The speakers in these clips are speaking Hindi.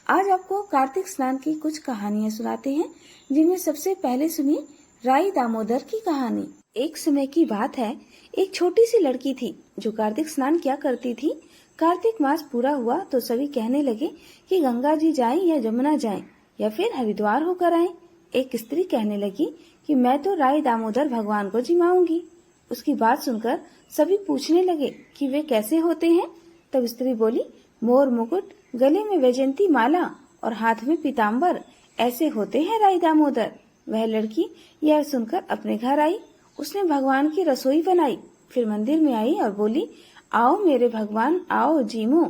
आज आपको कार्तिक स्नान की कुछ कहानियाँ सुनाते हैं, जिनमें सबसे पहले सुनिए राई दामोदर की कहानी। एक समय की बात है, एक छोटी सी लड़की थी जो कार्तिक स्नान किया करती थी। कार्तिक मास पूरा हुआ तो सभी कहने लगे कि गंगा जी जाएं या जमुना जाएं या फिर हरिद्वार होकर आएं। एक स्त्री कहने लगी कि मैं तो राई दामोदर भगवान को जिमाऊंगी। उसकी बात सुनकर सभी पूछने लगे कि वे कैसे होते हैं। तब स्त्री बोली, मोर मुकुट, गले में वैजयंती माला और हाथ में पीताम्बर, ऐसे होते हैं राई दामोदर। वह लड़की यह सुनकर अपने घर आई। उसने भगवान की रसोई बनाई, फिर मंदिर में आई और बोली, आओ मेरे भगवान, आओ जीमो।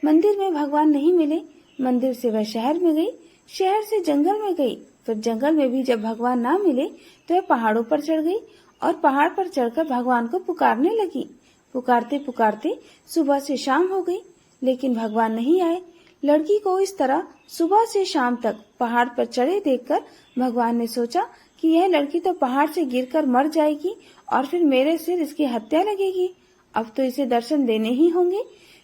मंदिर में भगवान नहीं मिले। मंदिर से वह शहर में गई, शहर से जंगल में गई, फिर जंगल में भी जब भगवान ना मिले तो वह पहाड़ों पर चढ़ गई और पहाड़ पर चढ़कर भगवान को पुकारने लगी। पुकारते पुकारते सुबह से शाम हो गई, लेकिन भगवान नहीं आए। लड़की को इस तरह सुबह से शाम तक पहाड़ पर चढ़े देखकर भगवान ने सोचा कि यह लड़की तो पहाड़ से गिरकर मर जाएगी और फिर मेरे सिर इसकी हत्या लगेगी। अब तो इसे दर्शन देने ही होंगे।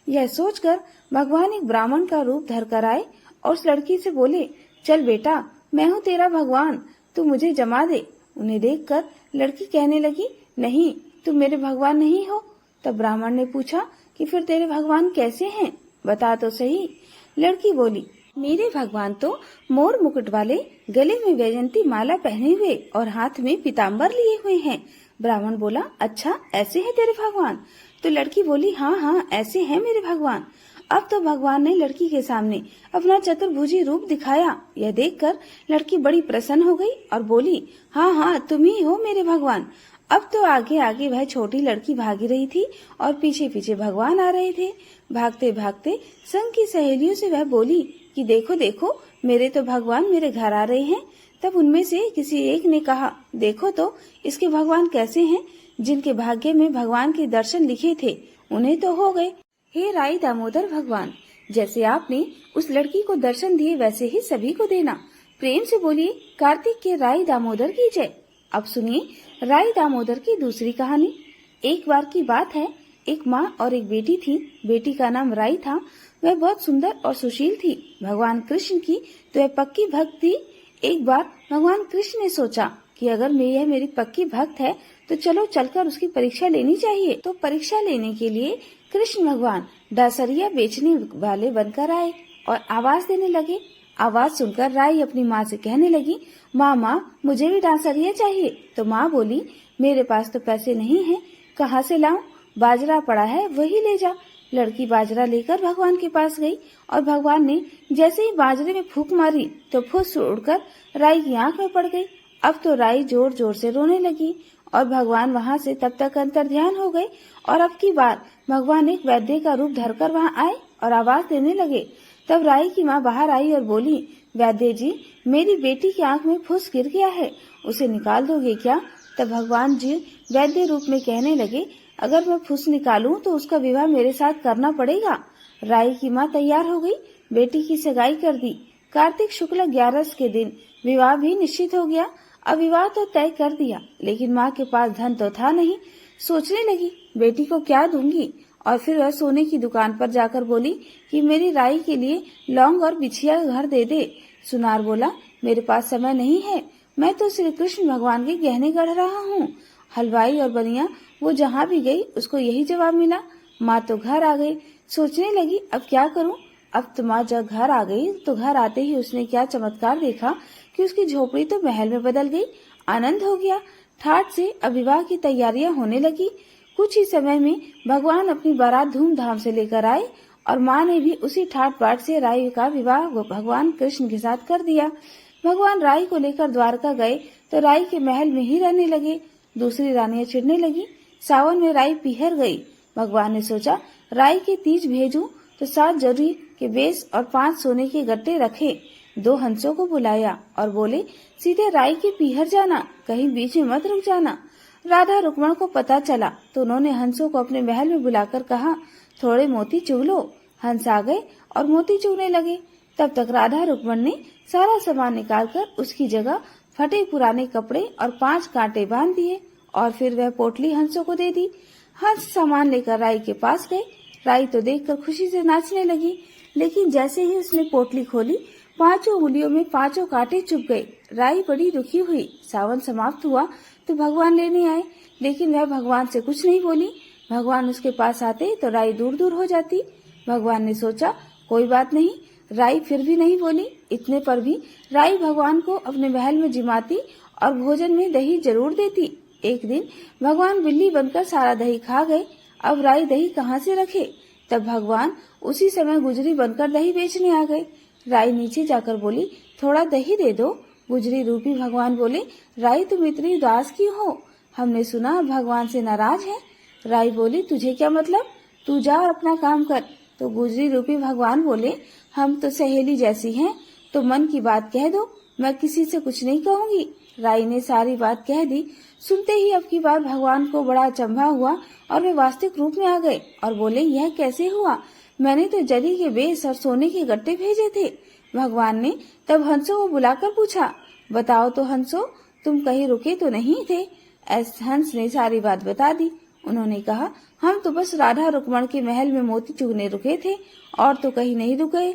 यह सोचकर भगवान एक ब्राह्मण का रूप धर कर आए और उस लड़की से बोले, चल बेटा, मैं हूँ तेरा भगवान, तू मुझे जमा दे। उन्हें देखकर लड़की कहने लगी, नहीं, तुम मेरे भगवान नहीं हो। तब ब्राह्मण ने पूछा कि फिर तेरे भगवान कैसे हैं, बता तो सही। लड़की बोली, मेरे भगवान तो मोर मुकुट वाले, गले में वैजयंती माला पहने हुए और हाथ में पीताम्बर लिए हुए हैं। ब्राह्मण बोला, अच्छा ऐसे है तेरे भगवान? तो लड़की बोली, हाँ हाँ, ऐसे है मेरे भगवान। अब तो भगवान ने लड़की के सामने अपना चतुर्भुजी रूप दिखाया। यह देखकर लड़की बड़ी प्रसन्न हो गई और बोली, हाँ हाँ, तुम ही हो मेरे भगवान। अब तो आगे आगे वह छोटी लड़की भागी रही थी और पीछे पीछे भगवान आ रहे थे। भागते भागते संग की सहेलियों से वह बोली कि देखो देखो, मेरे तो भगवान मेरे घर आ रहे हैं। तब उनमें से किसी एक ने कहा, देखो तो इसके भगवान कैसे हैं। जिनके भाग्य में भगवान के दर्शन लिखे थे उन्हें तो हो गए। हे राई दामोदर भगवान, जैसे आपने उस लड़की को दर्शन दिए वैसे ही सभी को देना। प्रेम से बोलिए, कार्तिक के राई दामोदर की जय। अब सुनिए राई दामोदर की दूसरी कहानी। एक बार की बात है, एक माँ और एक बेटी थी। बेटी का नाम राई था। वह बहुत सुंदर और सुशील थी। भगवान कृष्ण की तो वह पक्की भक्त थी। एक बार भगवान कृष्ण ने सोचा कि अगर यह मेरी पक्की भक्त है तो चलो चलकर उसकी परीक्षा लेनी चाहिए। तो परीक्षा लेने के लिए कृष्ण भगवान डासरिया बेचने वाले बनकर आए और आवाज देने लगे। आवाज सुनकर राई अपनी माँ से कहने लगी, माँ, मुझे भी डांसरिया चाहिए। तो माँ बोली, मेरे पास तो पैसे नहीं हैं, कहाँ से लाऊं? बाजरा पड़ा है, वही ले जा। लड़की बाजरा लेकर भगवान के पास गई और भगवान ने जैसे ही बाजरे में फूंक मारी तो फुस उड़कर राई की आंख में पड़ गई। अब तो राई जोर जोर से रोने लगी और भगवान वहाँ से तब तक अंतर्ध्यान हो गए। और अब की बार भगवान एक वैद्य का रूप धरकर वहाँ आए और आवाज देने लगे। तब राई की माँ बाहर आई और बोली, वैद्य जी, मेरी बेटी की आंख में फुस गिर गया है, उसे निकाल दोगे क्या? तब भगवान जी वैद्य रूप में कहने लगे, अगर मैं फुस निकालूं तो उसका विवाह मेरे साथ करना पड़ेगा। राई की माँ तैयार हो गई, बेटी की सगाई कर दी। कार्तिक शुक्ल 11 के दिन विवाह भी निश्चित हो गया। अब विवाह तो तय कर दिया, लेकिन माँ के पास धन तो था नहीं। सोचने लगी, बेटी को क्या दूंगी। और फिर वह सोने की दुकान पर जाकर बोली कि मेरी राई के लिए लौंग और बिछिया घर दे दे। सुनार बोला, मेरे पास समय नहीं है, मैं तो श्री कृष्ण भगवान के गहने गढ़ रहा हूँ। हलवाई और बनिया वो जहाँ भी गई उसको यही जवाब मिला। माँ तो घर आ गई। सोचने लगी, अब क्या करूँ। अब तो माँ जब घर आ गई तो घर आते ही उसने क्या चमत्कार देखा कि उसकी झोपड़ी तो महल में बदल गई। आनंद हो गया। ठाठ से अब विवाह की तैयारियां होने लगी। कुछ ही समय में भगवान अपनी बारात धूमधाम से लेकर आए और माँ ने भी उसी ठाट बाट से राई का विवाह भगवान कृष्ण के साथ कर दिया। भगवान राई को लेकर द्वारका गए तो राई के महल में ही रहने लगे। दूसरी रानियां चिढ़ने लगी। सावन में राई पिहर गई। भगवान ने सोचा, राई के तीज भेजूं तो 7 जरी के बेस और 5 सोने के गट्टे रखे। 2 हंसों को बुलाया और बोले, सीधे राई के पीहर जाना, कहीं बीच में मत रुक जाना। राधा रुक्मण को पता चला तो उन्होंने हंसों को अपने महल में बुलाकर कहा, थोड़े मोती चुग लो। हंस आ गए और मोती चुगने लगे। तब तक राधा रुक्मण ने सारा सामान निकालकर उसकी जगह फटे पुराने कपड़े और 5 कांटे बांध दिए और फिर वह पोटली हंसों को दे दी। हंस सामान लेकर राई के पास गए। राई तो देखकर खुशी से नाचने लगी। लेकिन जैसे ही उसने पोटली खोली, 5 उंगलियों में 5 कांटे चुभ गए। राई बड़ी दुखी हुई। सावन समाप्त हुआ तो भगवान लेने आए, लेकिन वह भगवान से कुछ नहीं बोली। भगवान उसके पास आते तो राई दूर दूर हो जाती। भगवान ने सोचा कोई बात नहीं, राई फिर भी नहीं बोली। इतने पर भी राई भगवान को अपने महल में जिमाती और भोजन में दही जरूर देती। एक दिन भगवान बिल्ली बनकर सारा दही खा गए। अब राई दही कहाँ से रखे? तब भगवान उसी समय गुजरी बनकर दही बेचने आ गए। राई नीचे जाकर बोली, थोड़ा दही दे दो। गुजरी रूपी भगवान बोले, राई तुम इतनी उदास क्यों हो? हमने सुना भगवान से नाराज है। राई बोली, तुझे क्या मतलब, तू जा और अपना काम कर। तो गुजरी रूपी भगवान बोले, हम तो सहेली जैसी हैं, तो मन की बात कह दो, मैं किसी से कुछ नहीं कहूंगी। राई ने सारी बात कह दी। सुनते ही अब की बार भगवान को बड़ा अचंभा हुआ और वे वास्तविक रूप में आ गए और बोले, यह कैसे हुआ? मैंने तो जरी के बेस और सोने के गट्टे भेजे थे। भगवान ने तब हंसों को बुलाकर पूछा, बताओ तो हंसो, तुम कहीं रुके तो नहीं थे? हंस ने सारी बात बता दी। उन्होंने कहा, हम तो बस राधा रुक्मण के महल में मोती चुगने रुके थे और तो कहीं नहीं रुके।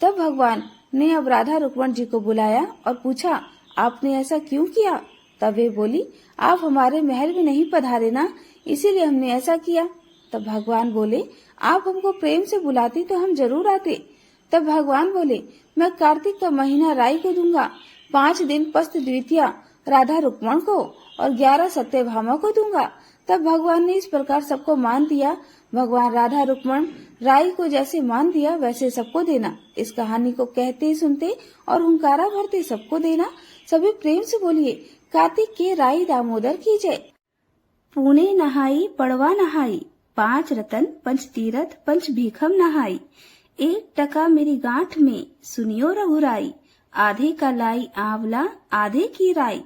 तब भगवान ने अब राधा रुक्मण जी को बुलाया और पूछा, आपने ऐसा क्यों किया? तब वे बोली, आप हमारे महल में नहीं पधारे ना, इसीलिए हमने ऐसा किया। तब भगवान बोले, आप हमको प्रेम से बुलाती तो हम जरूर आते। तब भगवान बोले, मैं कार्तिक का महीना राई को दूंगा, 5 दिन पस्त द्वितीया राधा रुक्मण को और 11 सत्यभामा को दूंगा। तब भगवान ने इस प्रकार सबको मान दिया। भगवान राधा रुक्मण राई को जैसे मान दिया वैसे सबको देना। इस कहानी को कहते सुनते और हुंकारा भरते सबको देना। सभी प्रेम से बोलिए, कार्तिक के राई दामोदर की जय। पुणे नहाई पड़वा नहाई, 5 रतन पंच तीरथ पंच भीखम नहाई। 1 टका मेरी गांठ में सुनियो रघुराई, आधे का लाई आंवला आधे की राई।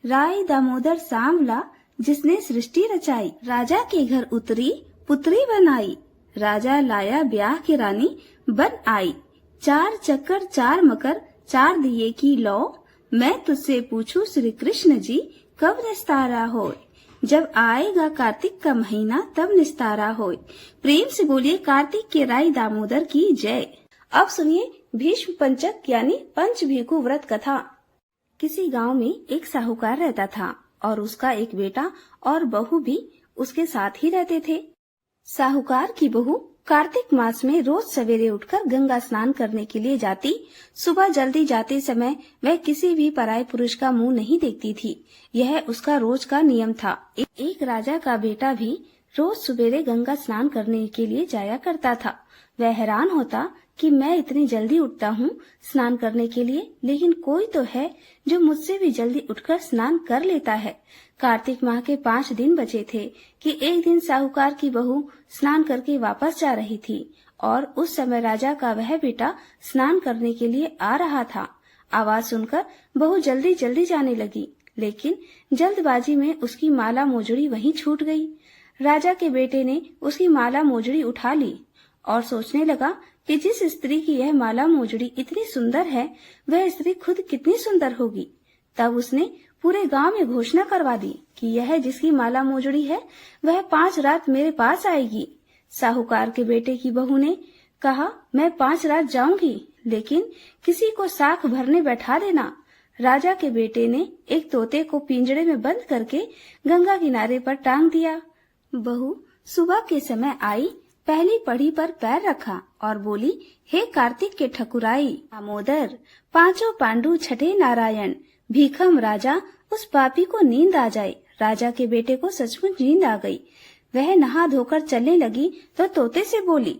राई दामोदर सांवला जिसने सृष्टि रचाई, राजा के घर उतरी पुत्री बनाई। राजा लाया ब्याह की रानी बन आई, 4 चक्कर 4 मकर 4 दिए की लौ। मैं तुझसे पूछूं श्री कृष्ण जी कब निस्तारा होए? जब आएगा कार्तिक का महीना तब निस्तारा होए। प्रेम से बोलिए, कार्तिक के राई दामोदर की जय। अब सुनिए भीष्म पंचक यानी पंच भीखु व्रत कथा। किसी गांव में एक साहूकार रहता था और उसका एक बेटा और बहू भी उसके साथ ही रहते थे। साहूकार की बहू कार्तिक मास में रोज सवेरे उठकर गंगा स्नान करने के लिए जाती। सुबह जल्दी जाते समय वह किसी भी पराये पुरुष का मुंह नहीं देखती थी। यह उसका रोज का नियम था। एक राजा का बेटा भी रोज सवेरे गंगा स्नान करने के लिए जाया करता था। वह हैरान होता कि मैं इतनी जल्दी उठता हूँ स्नान करने के लिए, लेकिन कोई तो है जो मुझसे भी जल्दी उठकर स्नान कर लेता है। कार्तिक माह के 5 दिन बचे थे कि एक दिन साहूकार की बहू स्नान करके वापस जा रही थी और उस समय राजा का वह बेटा स्नान करने के लिए आ रहा था। आवाज सुनकर बहू जल्दी जल्दी जाने लगी, लेकिन जल्दबाजी में उसकी माला मोजड़ी वहीं छूट गई। राजा के बेटे ने उसकी माला मोजड़ी उठा ली और सोचने लगा कि जिस स्त्री की यह माला मोजड़ी इतनी सुंदर है, वह स्त्री खुद कितनी सुंदर होगी। तब उसने पूरे गांव में घोषणा करवा दी कि यह जिसकी माला मोजड़ी है वह 5 रात मेरे पास आएगी। साहूकार के बेटे की बहू ने कहा, मैं 5 रात जाऊंगी, लेकिन किसी को साख भरने बैठा देना। राजा के बेटे ने एक तोते को पिंजड़े में बंद करके गंगा किनारे पर टांग दिया। बहू सुबह के समय आई, पहली पढ़ी पर पैर रखा और बोली, हे कार्तिक के ठकुराई दामोदर, 5 पांडु छठे नारायण, भीखम राजा, उस पापी को नींद आ जाए। राजा के बेटे को सचमुच नींद आ गई। वह नहा धोकर चलने लगी तो तोते से बोली,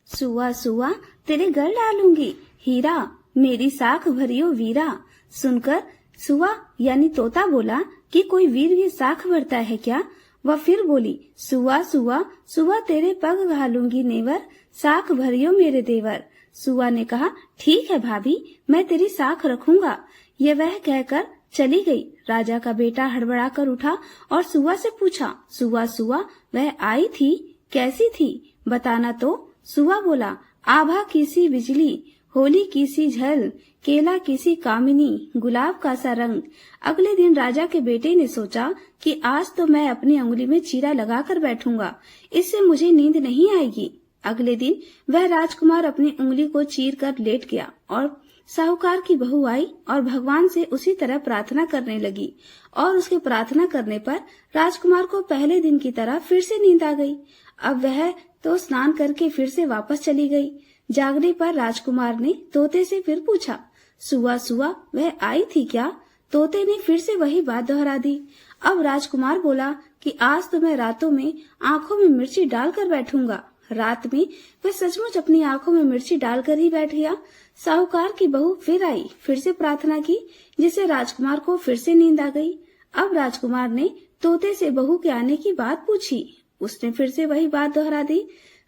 सुआ सुआ तेरे घर डालूंगी हीरा, मेरी साख भरियो वीरा। सुनकर सुआ यानी तोता बोला कि कोई वीर भी साख भरता है क्या? वह फिर बोली, सुआ सुआ सुआ तेरे पग घालूंगी नेवर, साख भरियो मेरे देवर। सुआ ने कहा, ठीक है भाभी, मैं तेरी साख रखूंगा। ये वह कहकर चली गई। राजा का बेटा हड़बड़ा कर उठा और सुआ से पूछा, सुआ सुआ वह आई थी, कैसी थी, बताना तो। सुआ बोला, आभा की सी बिजली, होली की सी झल, केला की सी कामिनी, गुलाब का सा रंग। अगले दिन राजा के बेटे ने सोचा कि आज तो मैं अपनी उंगली में चीरा लगाकर बैठूंगा, इससे मुझे नींद नहीं आएगी। अगले दिन वह राजकुमार अपनी उंगली को चीर कर लेट गया और साहूकार की बहू आई और भगवान से उसी तरह प्रार्थना करने लगी और उसके प्रार्थना करने पर राजकुमार को पहले दिन की तरह फिर से नींद आ गई। अब वह तो स्नान करके फिर से वापस चली गई। जागने पर राजकुमार ने तोते से फिर पूछा, सुआ सुआ वह आई थी क्या? तोते ने फिर से वही बात दोहरा दी। अब राजकुमार बोला कि आज तो मैं रातों में आंखों में मिर्ची डालकर बैठूंगा। रात में वह सचमुच अपनी आंखों में मिर्ची डालकर ही बैठ गया। साहूकार की बहू फिर आई, फिर से प्रार्थना की, जिससे राजकुमार को फिर से नींद आ गई। अब राजकुमार ने तोते से बहू के आने की बात पूछी। उसने फिर से वही बात दोहरा दी।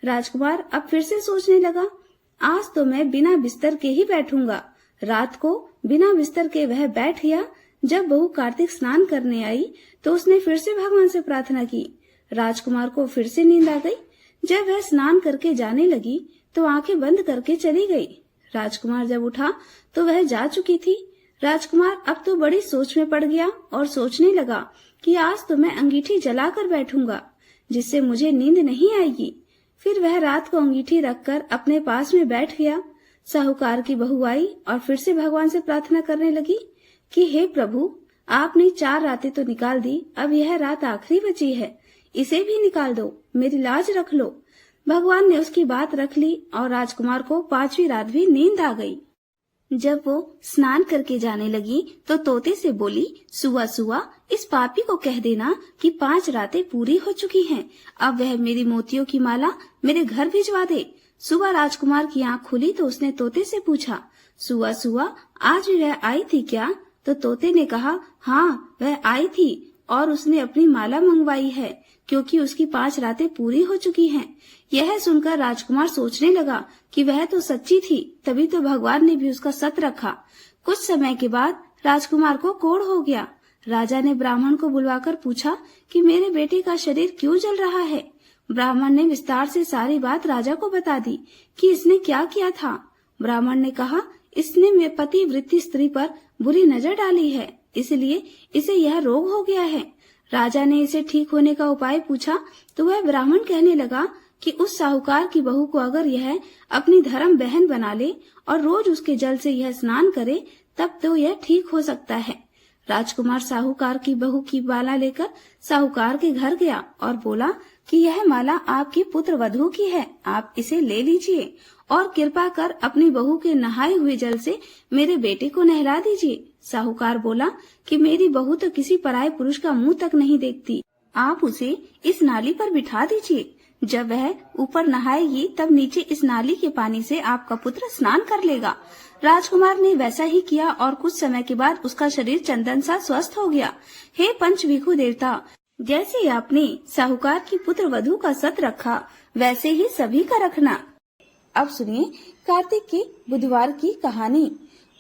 राजकुमार अब फिर से सोचने लगा, आज तो मैं बिना बिस्तर के ही बैठूंगा। रात को बिना बिस्तर के वह बैठ गया। जब बहू कार्तिक स्नान करने आई तो उसने फिर से भगवान से प्रार्थना की। राजकुमार को फिर से नींद आ गई। जब वह स्नान करके जाने लगी तो आंखें बंद करके चली गई। राजकुमार जब उठा तो वह जा चुकी थी। राजकुमार अब तो बड़ी सोच में पड़ गया और सोचने लगा कि आज तो मैं अंगीठी जलाकर बैठूंगा, जिससे मुझे नींद नहीं आएगी। फिर वह रात को अंगीठी रखकर अपने पास में बैठ गया। साहूकार की बहू आई और फिर से भगवान से प्रार्थना करने लगी कि हे प्रभु, आपने 4 रातें तो निकाल दी, अब यह रात आखिरी बची है, इसे भी निकाल दो, मेरी लाज रख लो। भगवान ने उसकी बात रख ली और राजकुमार को 5वीं रात भी नींद आ गई। जब वो स्नान करके जाने लगी तो तोते से बोली, सुआ सुआ इस पापी को कह देना कि 5 रातें पूरी हो चुकी हैं, अब वह मेरी मोतियों की माला मेरे घर भिजवा दे। सुबह राजकुमार की आंख खुली तो उसने तोते से पूछा, सुआ सुआ आज भी वह आई थी क्या? तो तोते ने कहा, हाँ वह आई थी और उसने अपनी माला मंगवाई है, क्योंकि उसकी 5 रातें पूरी हो चुकी हैं। यह सुनकर राजकुमार सोचने लगा कि वह तो सच्ची थी, तभी तो भगवान ने भी उसका सत रखा। कुछ समय के बाद राजकुमार को कोढ़ हो गया। राजा ने ब्राह्मण को बुलवाकर पूछा कि मेरे बेटे का शरीर क्यों जल रहा है। ब्राह्मण ने विस्तार से सारी बात राजा को बता दी कि इसने क्या किया था। ब्राह्मण ने कहा, इसने मेरे पति वृत्ति स्त्री पर बुरी नजर डाली है, इसलिए इसे यह रोग हो गया है। राजा ने इसे ठीक होने का उपाय पूछा तो वह ब्राह्मण कहने लगा कि उस साहूकार की बहू को अगर यह अपनी धर्म बहन बना ले और रोज उसके जल से यह स्नान करे तब तो यह ठीक हो सकता है। राजकुमार साहूकार की बहू की माला लेकर साहूकार के घर गया और बोला कि यह माला आपकी पुत्र वधू की है, आप इसे ले लीजिए और कृपा कर अपनी बहू के नहाए हुए जल से मेरे बेटे को नहला दीजिए। साहूकार बोला कि मेरी बहू तो किसी पराये पुरुष का मुंह तक नहीं देखती, आप उसे इस नाली पर बिठा दीजिए। जब वह ऊपर नहाएगी तब नीचे इस नाली के पानी से आपका पुत्र स्नान कर लेगा। राजकुमार ने वैसा ही किया और कुछ समय के बाद उसका शरीर चंदन सा स्वस्थ हो गया। हे पंचविखु देवता, जैसे आपने साहूकार की पुत्र वधू का सत रखा वैसे ही सभी का रखना। अब सुनिए कार्तिक के बुधवार की कहानी।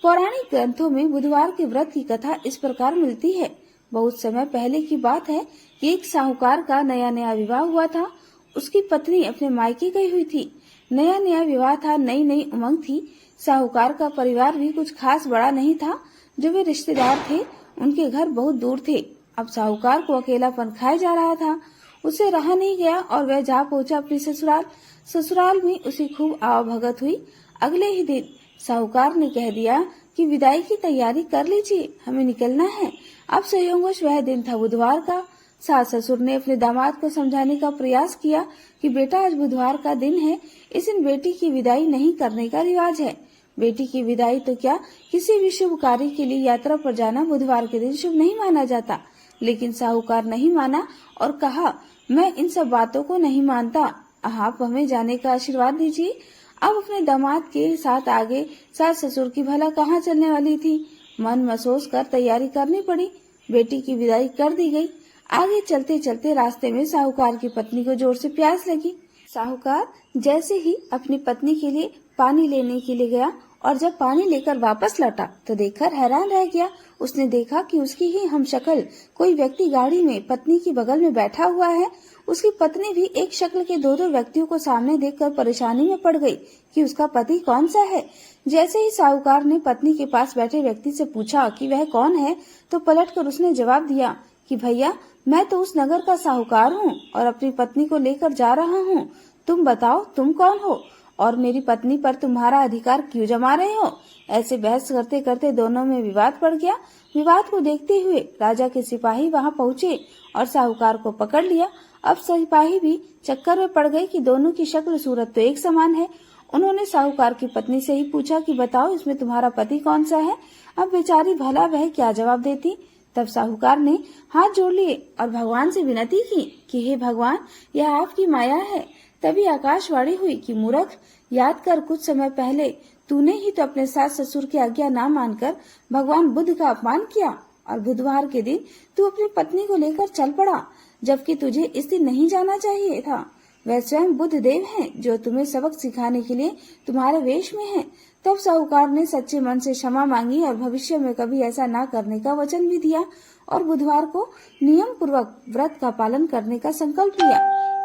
पौराणिक ग्रंथों में बुधवार के व्रत की कथा इस प्रकार मिलती है। बहुत समय पहले की बात है कि एक साहूकार का नया नया विवाह हुआ था। उसकी पत्नी अपने मायके गई हुई थी। नया नया विवाह था, नई नई उमंग थी। साहूकार का परिवार भी कुछ खास बड़ा नहीं था। जो वे रिश्तेदार थे उनके घर बहुत दूर थे। अब साहूकार को अकेलापन खाया जा रहा था। उसे रहा नहीं गया और वह जा पहुंचा अपने ससुराल। ससुराल में उसे खूब आवभगत हुई। अगले ही दिन साहूकार ने कह दिया कि विदाई की तैयारी कर लीजिए, हमें निकलना है। अब संयोगवश वह दिन था बुधवार का। सास ससुर ने अपने दामाद को समझाने का प्रयास किया कि बेटा आज बुधवार का दिन है, इस दिन बेटी की विदाई नहीं करने का रिवाज है। बेटी की विदाई तो क्या, किसी भी शुभ कार्य के लिए यात्रा पर जाना बुधवार के दिन शुभ नहीं माना जाता। लेकिन साहूकार नहीं माना और कहा, मैं इन सब बातों को नहीं मानता, आप हमें जाने का आशीर्वाद दीजिए। अब अपने दामाद के साथ आगे सास ससुर की भला कहाँ चलने वाली थी। मन महसूस कर तैयारी करनी पड़ी। बेटी की विदाई कर दी गई। आगे चलते चलते रास्ते में साहूकार की पत्नी को जोर से प्यास लगी। साहूकार जैसे ही अपनी पत्नी के लिए पानी लेने के लिए गया और जब पानी लेकर वापस लौटा तो देखकर हैरान रह गया। उसने देखा कि उसकी ही हमशक्ल कोई व्यक्ति गाड़ी में पत्नी की बगल में बैठा हुआ है। उसकी पत्नी भी एक शक्ल के 2-2 व्यक्तियों को सामने देखकर परेशानी में पड़ गई कि उसका पति कौन सा है। जैसे ही साहूकार ने पत्नी के पास बैठे व्यक्ति से पूछा कि वह कौन है तो पलटकर उसने जवाब दिया कि भैया, मैं तो उस नगर का साहूकार हूँ और अपनी पत्नी को लेकर जा रहा हूँ। तुम बताओ तुम कौन हो और मेरी पत्नी पर तुम्हारा अधिकार क्यों जमा रहे हो। ऐसे बहस करते करते दोनों में विवाद पड़ गया। विवाद को देखते हुए राजा के सिपाही वहां पहुंचे और साहूकार को पकड़ लिया। अब सिपाही भी चक्कर में पड़ गए कि दोनों की शक्ल सूरत तो एक समान है। उन्होंने साहूकार की पत्नी से ही पूछा कि बताओ इसमें तुम्हारा पति कौन सा है। अब बेचारी भला वह क्या जवाब देती। तब साहूकार ने हाथ जोड़ लिए और भगवान से विनती की कि हे भगवान, यह आपकी माया है। तभी आकाशवाणी हुई कि मूर्ख, याद कर कुछ समय पहले तूने ही तो अपने सास ससुर की आज्ञा न मानकर भगवान बुद्ध का अपमान किया और बुधवार के दिन तू अपनी पत्नी को लेकर चल पड़ा, जबकि तुझे इस दिन नहीं जाना चाहिए था। वह स्वयं बुद्ध देव हैं जो तुम्हें सबक सिखाने के लिए तुम्हारे वेश में हैं। तब साहूकार ने सच्चे मन से क्षमा मांगी और भविष्य में कभी ऐसा न करने का वचन भी दिया और बुधवार को नियम पूर्वक व्रत का पालन करने का संकल्प लिया।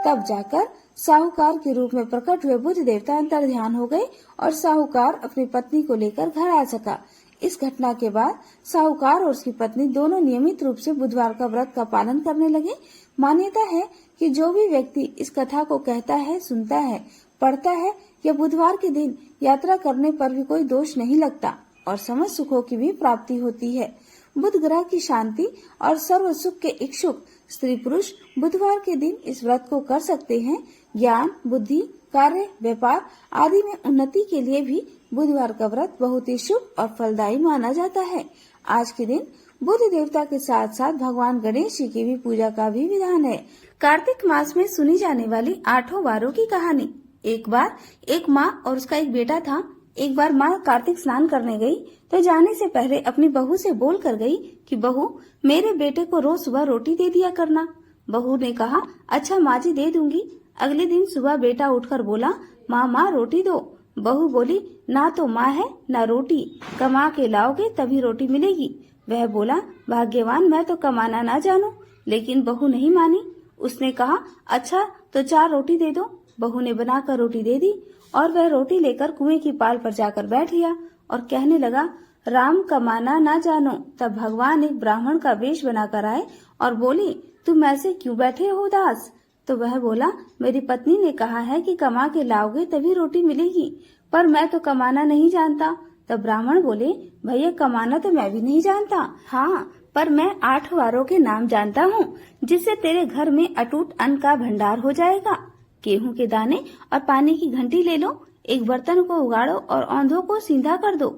तब जाकर साहूकार के रूप में प्रकट हुए बुद्ध देवता अंतर्ध्यान हो गए और साहूकार अपनी पत्नी को लेकर घर आ सका। इस घटना के बाद साहूकार और उसकी पत्नी दोनों नियमित रूप से बुधवार का व्रत का पालन करने लगे। मान्यता है कि जो भी व्यक्ति इस कथा को कहता है, सुनता है, पढ़ता है या बुधवार के दिन यात्रा करने पर भी कोई दोष नहीं लगता और समस्त सुखों की भी प्राप्ति होती है। बुध ग्रह की शांति और सर्व सुख के इच्छुक स्त्री पुरुष बुधवार के दिन इस व्रत को कर सकते हैं। ज्ञान, बुद्धि, कार्य, व्यापार आदि में उन्नति के लिए भी बुधवार का व्रत बहुत ही शुभ और फलदायी माना जाता है। आज के दिन बुध देवता के साथ साथ भगवान गणेश जी की भी पूजा का भी विधान है। कार्तिक मास में सुनी जाने वाली 8 वारों की कहानी। एक बार एक माँ और उसका एक बेटा था। एक बार माँ कार्तिक स्नान करने गई तो जाने से पहले अपनी बहू से बोल कर गई कि बहू, मेरे बेटे को रोज सुबह रोटी दे दिया करना। बहू ने कहा, अच्छा माँ जी दे दूंगी। अगले दिन सुबह बेटा उठकर बोला, माँ रोटी दो। बहू बोली, ना तो माँ है ना रोटी, कमा के लाओगे तभी रोटी मिलेगी। वह बोला, भाग्यवान, मैं तो कमाना ना जानू। लेकिन बहू नहीं मानी। उसने कहा, अच्छा तो 4 रोटी दे दो। बहू ने बनाकर रोटी दे दी और वह रोटी लेकर कुएं की पाल पर जाकर बैठ गया और कहने लगा, राम कमाना ना जानो। तब भगवान एक ब्राह्मण का वेश बनाकर आए और बोले, तुम ऐसे क्यों बैठे हो उदास। तो वह बोला, मेरी पत्नी ने कहा है कि कमा के लाओगे तभी रोटी मिलेगी, पर मैं तो कमाना नहीं जानता। तब ब्राह्मण बोले, भैया कमाना तो मैं भी नहीं जानता, हाँ पर मैं 8 वारों के नाम जानता हूँ जिससे तेरे घर में अटूट अन्न का भंडार हो जाएगा। गेहूं के दाने और पानी की घंटी ले लो, एक बर्तन को उगाड़ो और औंधों को सीधा कर दो।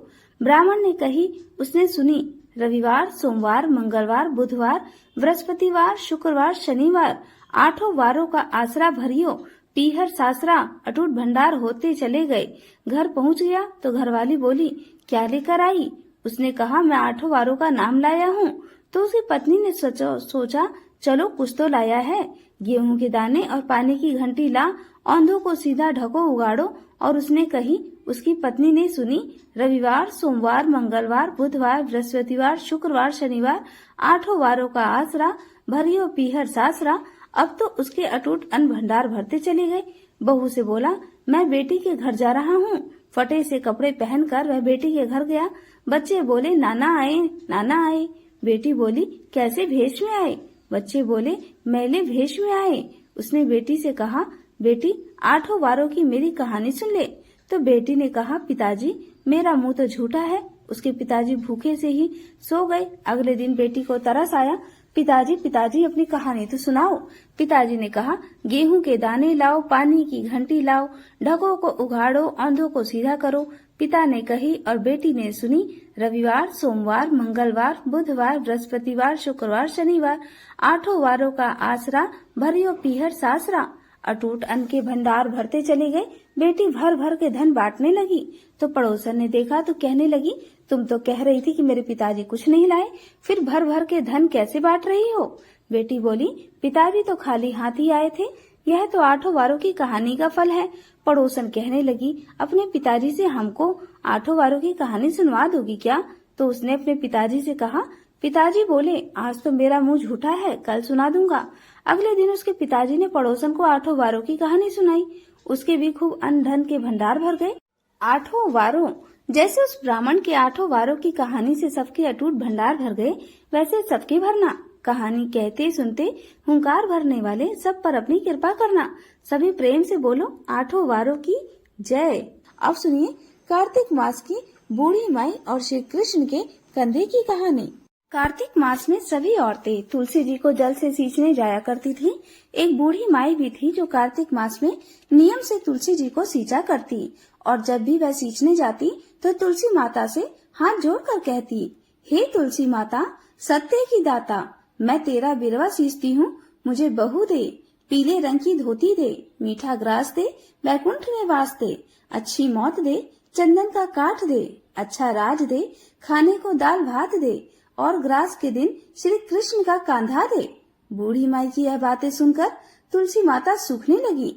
ब्राह्मण ने कही, उसने सुनी। रविवार, सोमवार, मंगलवार, बुधवार, बृहस्पतिवार, शुक्रवार, शनिवार 8 वारों का आसरा भरियो, पीहर सासरा अटूट भंडार होते चले गए। घर पहुंच गया तो घरवाली बोली, क्या लेकर आई। उसने कहा, मैं 8 वारों का नाम लाया हूँ। तो उसकी पत्नी ने सोचा चलो कुछ तो लाया है। गेहूं के दाने और पानी की घंटी ला, औंधों को सीधा ढको उगाड़ो। और उसने कही। उसकी पत्नी ने सुनी। रविवार, सोमवार, मंगलवार, बुधवार, बृहस्पतिवार, शुक्रवार, शनिवार 8 वारों का आसरा भरियो, पीहर सासरा। अब तो उसके अटूट अन्न भंडार भरते चले गए। बहू से बोला, मैं बेटी के घर जा रहा हूँ। फटे से कपड़े पहनकर वह बेटी के घर गया। बच्चे बोले, नाना आए, नाना आए। बेटी बोली, कैसे भेष में आए। बच्चे बोले, मैले भेष में आए। उसने बेटी से कहा, बेटी 8 वारों की मेरी कहानी सुन ले। तो बेटी ने कहा, पिताजी मेरा मुंह तो झूठा है। उसके पिताजी भूखे से ही सो गए। अगले दिन बेटी को तरस आया, पिताजी अपनी कहानी तो सुनाओ। पिताजी ने कहा, गेहूं के दाने लाओ, पानी की घंटी लाओ, ढकों को उघाड़ो, औंधों को सीधा करो। पिता ने कही और बेटी ने सुनी। रविवार, सोमवार, मंगलवार, बुधवार, बृहस्पतिवार, शुक्रवार, शनिवार 8 वारों का आसरा भरियो, पीहर सासरा। अटूट अन्न के भंडार भरते चले गए। बेटी भर भर के धन बांटने लगी तो पड़ोसन ने देखा तो कहने लगी, तुम तो कह रही थी कि मेरे पिताजी कुछ नहीं लाए, फिर भर भर के धन कैसे बांट रही हो। बेटी बोली, पिताजी तो खाली हाथ ही आए थे। यह तो 8 वारों की कहानी का फल है। पड़ोसन कहने लगी, अपने पिताजी से हमको 8 वारों की कहानी सुनवा दोगी क्या। तो उसने अपने पिताजी से कहा। पिताजी बोले, आज तो मेरा मुंह झूठा है, कल सुना दूंगा। अगले दिन उसके पिताजी ने पड़ोसन को 8 वारों की कहानी सुनाई। उसके भी खूब अन्न धन के भंडार भर गए। 8 वारों जैसे उस ब्राह्मण के 8 वारों की कहानी से सबके अटूट भंडार भर गए, वैसे सबके भरना। कहानी कहते सुनते हुंकार भरने वाले सब पर अपनी कृपा करना। सभी प्रेम से बोलो आठों वारों की जय। अब सुनिए कार्तिक मास की बूढ़ी माई और श्री कृष्ण के कंधे की कहानी। कार्तिक मास में सभी औरतें तुलसी जी को जल से सींचने जाया करती थी। एक बूढ़ी माई भी थी जो कार्तिक मास में नियम से तुलसी जी को सींचा करती और जब भी वह सींचने जाती तो तुलसी माता से हाथ जोड़कर कहती, हे तुलसी माता सत्य की दाता, मैं तेरा बिरवा सींचती हूँ, मुझे बहू दे, पीले रंग की धोती दे, मीठा ग्रास दे, वैकुंठ में वास दे, अच्छी मौत दे, चंदन का काठ दे, अच्छा राज दे, खाने को दाल भात दे और ग्रास के दिन श्री कृष्ण का कांधा दे। बूढ़ी माई की यह बातें सुनकर तुलसी माता सूखने लगी।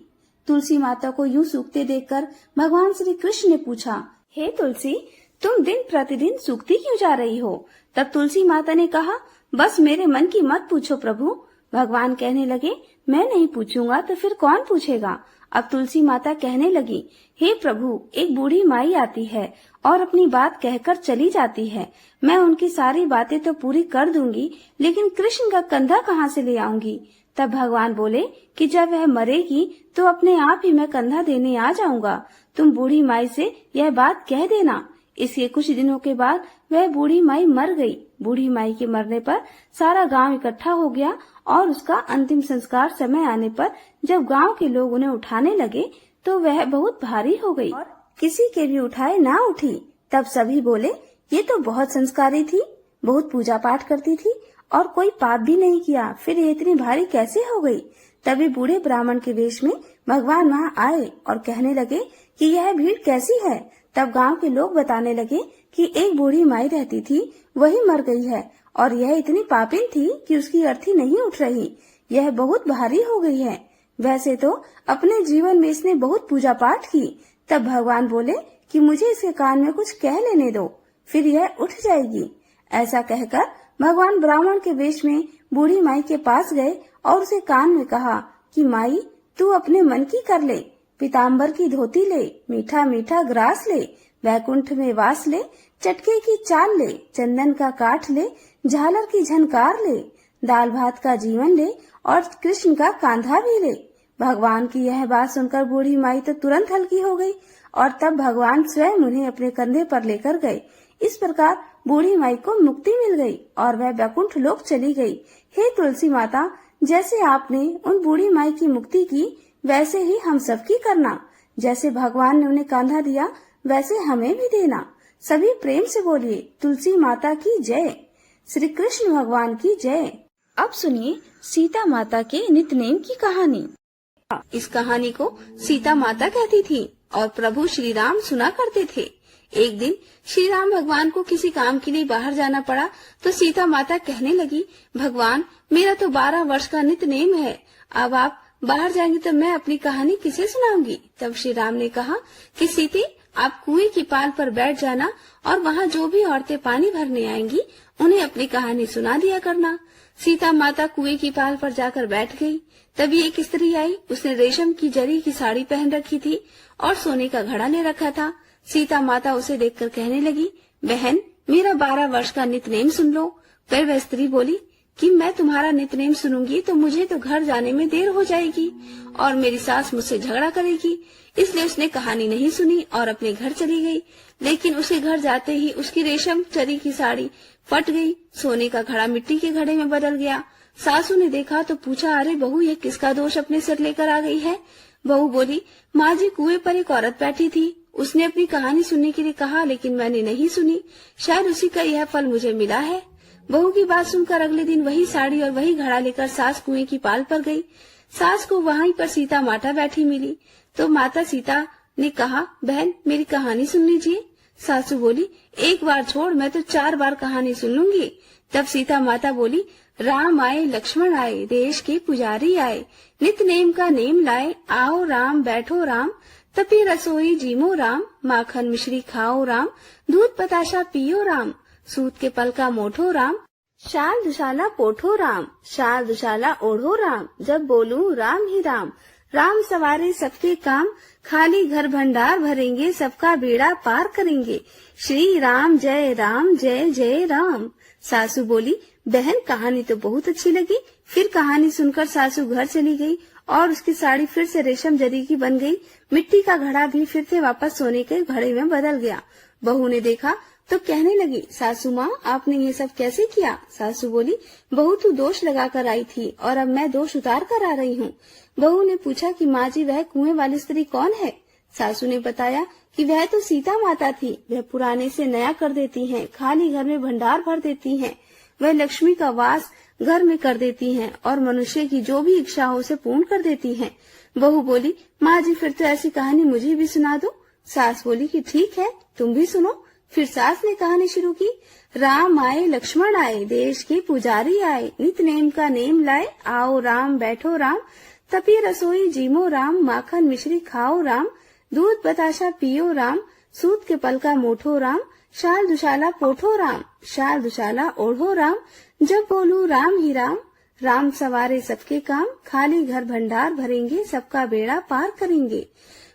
तुलसी माता को यूं सूखते देखकर भगवान श्री कृष्ण ने पूछा, हे तुलसी, तुम दिन प्रतिदिन सूखती क्यों जा रही हो? तब तुलसी माता ने कहा, बस मेरे मन की मत पूछो प्रभु। भगवान कहने लगे, मैं नहीं पूछूंगा तो फिर कौन पूछेगा? अब तुलसी माता कहने लगी, हे प्रभु, एक बूढ़ी माई आती है और अपनी बात कहकर चली जाती है। मैं उनकी सारी बातें तो पूरी कर दूंगी, लेकिन कृष्ण का कंधा कहाँ से ले आऊंगी? तब भगवान बोले कि जब वह मरेगी तो अपने आप ही मैं कंधा देने आ जाऊंगा। तुम बूढ़ी माई से यह बात कह देना। इसके कुछ दिनों के बाद वह बूढ़ी माई मर गई। बूढ़ी माई के मरने पर सारा गांव इकट्ठा हो गया और उसका अंतिम संस्कार समय आने पर जब गांव के लोग उन्हें उठाने लगे तो वह बहुत भारी हो गई और किसी के भी उठाए ना उठी। तब सभी बोले, ये तो बहुत संस्कारी थी, बहुत पूजा पाठ करती थी और कोई पाप भी नहीं किया, फिर ये इतनी भारी कैसे हो गई? तभी बूढ़े ब्राह्मण के वेश में भगवान वहाँ आए और कहने लगे कि यह भीड़ कैसी है? तब गांव के लोग बताने लगे कि एक बूढ़ी माई रहती थी, वही मर गई है और यह इतनी पापिन थी कि उसकी अर्थी नहीं उठ रही। यह बहुत भारी हो गई है। वैसे तो अपने जीवन में इसने बहुत पूजा पाठ की। तब भगवान बोले कि मुझे इसके कान में कुछ कह लेने दो, फिर यह उठ जाएगी। ऐसा कहकर भगवान ब्राह्मण के वेश में बूढ़ी माई के पास गए और उसे कान में कहा कि माई, तू अपने मन की कर ले, पीताम्बर की धोती ले, मीठा मीठा ग्रास ले, वैकुंठ में वास ले, चटके की चाल ले, चंदन का काठ ले, झालर की झनकार ले, दाल भात का जीवन ले और कृष्ण का कांधा भी ले। भगवान की यह बात सुनकर बूढ़ी माई तो तुरंत हल्की हो गई और तब भगवान स्वयं उन्हें अपने कंधे पर लेकर गए। इस प्रकार बूढ़ी माई को मुक्ति मिल गई और वह वैकुंठ लोक चली गई। हे तुलसी माता, जैसे आपने उन बूढ़ी माई की मुक्ति की, वैसे ही हम सबकी करना। जैसे भगवान ने उन्हें कांधा दिया, वैसे हमें भी देना। सभी प्रेम से बोलिए, तुलसी माता की जय, श्री कृष्ण भगवान की जय। अब सुनिए सीता माता के नित्यनेम की कहानी। इस कहानी को सीता माता कहती थी और प्रभु श्री राम सुना करते थे। एक दिन श्री राम भगवान को किसी काम के लिए बाहर जाना पड़ा तो सीता माता कहने लगी, भगवान, मेरा तो 12 वर्ष का नित्यनेम है, अब आप बाहर जाएंगे तो मैं अपनी कहानी किसे सुनाऊंगी? तब श्री राम ने कहा कि सीते, आप कुएं की पाल पर बैठ जाना और वहाँ जो भी औरतें पानी भरने आएंगी उन्हें अपनी कहानी सुना दिया करना। सीता माता कुएं की पाल पर जाकर बैठ गई। तभी एक स्त्री आई। उसने रेशम की जरी की साड़ी पहन रखी थी और सोने का घड़ा ले रखा था। सीता माता उसे देखकर कहने लगी, बहन, मेरा 12 वर्ष का नित्यनेम सुन लो। फिर वह स्त्री बोली कि मैं तुम्हारा नित्यनेम सुनूंगी तो मुझे तो घर जाने में देर हो जाएगी और मेरी सास मुझसे झगड़ा करेगी। इसलिए उसने कहानी नहीं सुनी और अपने घर चली गई। लेकिन उसके घर जाते ही उसकी रेशम जरी की साड़ी फट गई, सोने का घड़ा मिट्टी के घड़े में बदल गया। सासू ने देखा तो पूछा, अरे बहू, ये किसका दोष अपने सिर लेकर आ गई है? बहू बोली, माँ जी, कुएं पर एक औरत बैठी थी, उसने अपनी कहानी सुनने के लिए कहा लेकिन मैंने नहीं सुनी, शायद उसी का यह फल मुझे मिला है। बहू की बात सुनकर अगले दिन वही साड़ी और वही घड़ा लेकर सास कुएं की पाल पर गई। सास को वहीं पर सीता माता बैठी मिली तो माता सीता ने कहा, बहन, मेरी कहानी सुन लीजिए। सासू बोली, एक बार छोड़, मैं तो 4 बार कहानी सुन लूंगी। तब सीता माता बोली, राम आए लक्ष्मण आए, देश के पुजारी आए, नित नेम का नेम लाए, आओ राम बैठो राम, तपी रसोई जीमो राम, माखन मिश्री खाओ राम, दूध बताशा पियो राम, सूत के पल का मोठो राम, शाल दुशाला पोठो राम, शाल दुशाला ओढ़ो राम, जब बोलूं राम ही राम, राम सवारे सबके काम, खाली घर भंडार भरेंगे, सबका बेड़ा पार करेंगे, श्री राम जय जय राम। सासू बोली, बहन कहानी तो बहुत अच्छी लगी। फिर कहानी सुनकर सासू घर चली गई और उसकी साड़ी फिर से रेशम जरी की बन गई। मिट्टी का घड़ा भी फिर से वापस सोने के घड़े में बदल गया। बहू ने देखा तो कहने लगी, सासू माँ आपने ये सब कैसे किया? सासू बोली, बहू तू दोष लगा कर आई थी और अब मैं दोष उतार कर आ रही हूँ। बहू ने पूछा कि माँ जी वह कुएं वाली स्त्री कौन है? सासू ने बताया कि वह तो सीता माता थी। वह पुराने से नया कर देती हैं, खाली घर में भंडार भर देती हैं। वह लक्ष्मी का वास घर में कर देती हैं और मनुष्य की जो भी इच्छा हो उसे पूर्ण कर देती हैं। बहू बोली, माँ जी फिर तो ऐसी कहानी मुझे भी सुना दो। सास बोली कि ठीक है तुम भी सुनो। फिर सास ने कहानी शुरू की। राम आए लक्ष्मण आए, देश के पुजारी आए, नित नेम का नेम लाए, आओ राम बैठो राम, तपी रसोई जीमो राम, माखन मिश्री खाओ राम, दूध बताशा पियो राम, सूत के पल का मोठो राम, शाल दुशाला पोठो राम, शाल दुशाला ओढ़ो राम, जब बोलू राम ही राम, राम सवारे सबके काम, खाली घर भंडार भरेंगे, सबका बेड़ा पार करेंगे,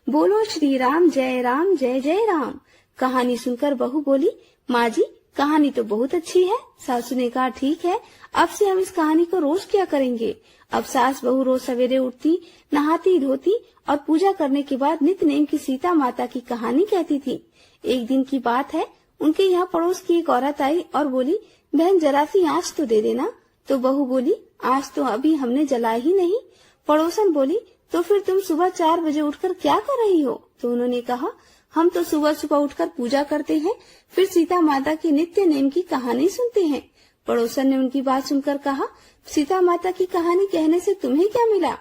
बोलो श्री राम जय जय राम। कहानी सुनकर बहू बोली, माँ जी कहानी तो बहुत अच्छी है। सासू ने कहा, ठीक है अब से हम इस कहानी को रोज क्या करेंगे। अब सास बहू रोज सवेरे उठती, नहाती धोती और पूजा करने के बाद नित नेम की सीता माता की कहानी कहती थी। एक दिन की बात है, उनके यहाँ पड़ोस की एक औरत आई और बोली, बहन जरा सी आँच तो दे देना। तो बहू बोली, आँच तो अभी हमने जलाई ही नहीं। पड़ोसन बोली, तो फिर तुम सुबह 4 बजे उठकर क्या कर रही हो? तो उन्होंने कहा, हम तो सुबह सुबह उठकर पूजा करते हैं, फिर सीता माता की नित्य नेम की कहानी सुनते हैं। पड़ोसन ने उनकी बात सुनकर कहा, सीता माता की कहानी कहने से तुम्हें क्या मिला?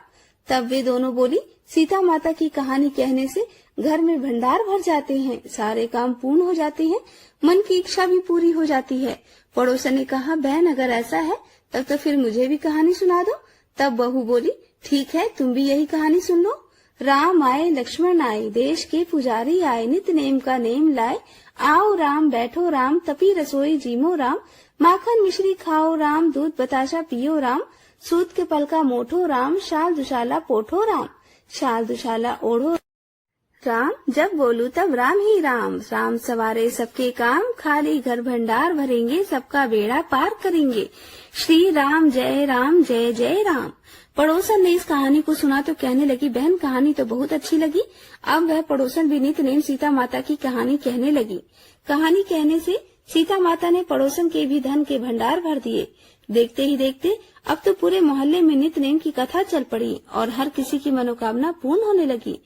तब वे दोनों बोली, सीता माता की कहानी कहने से घर में भंडार भर जाते हैं, सारे काम पूर्ण हो जाते हैं, मन की इच्छा भी पूरी हो जाती है। पड़ोसन ने कहा, बहन अगर ऐसा है तब तो फिर मुझे भी कहानी सुना दो। तब बहू बोली, ठीक है तुम भी यही कहानी सुन लो। राम आए लक्ष्मण आए, देश के पुजारी आए, नित नेम का नेम लाए, आओ राम बैठो राम, तपी रसोई जीमो राम, माखन मिश्री खाओ राम, दूध बताशा पियो राम, सूत के पल का मोठो राम, शाल दुशाला पोठो राम, शाल दुशाला ओढ़ो राम, जब बोलू तब राम ही राम, राम सवारे सबके काम, खाली घर भंडार भरेंगे, सबका बेड़ा पार करेंगे, श्री राम जय जय राम। पड़ोसन ने इस कहानी को सुना तो कहने लगी, बहन कहानी तो बहुत अच्छी लगी। अब वह पड़ोसन भी नित नेम सीता माता की कहानी कहने लगी। कहानी कहने से सीता माता ने पड़ोसन के भी धन के भंडार भर दिए। देखते ही देखते अब तो पूरे मोहल्ले में नित नेम की कथा चल पड़ी और हर किसी की मनोकामना पूर्ण होने लगी।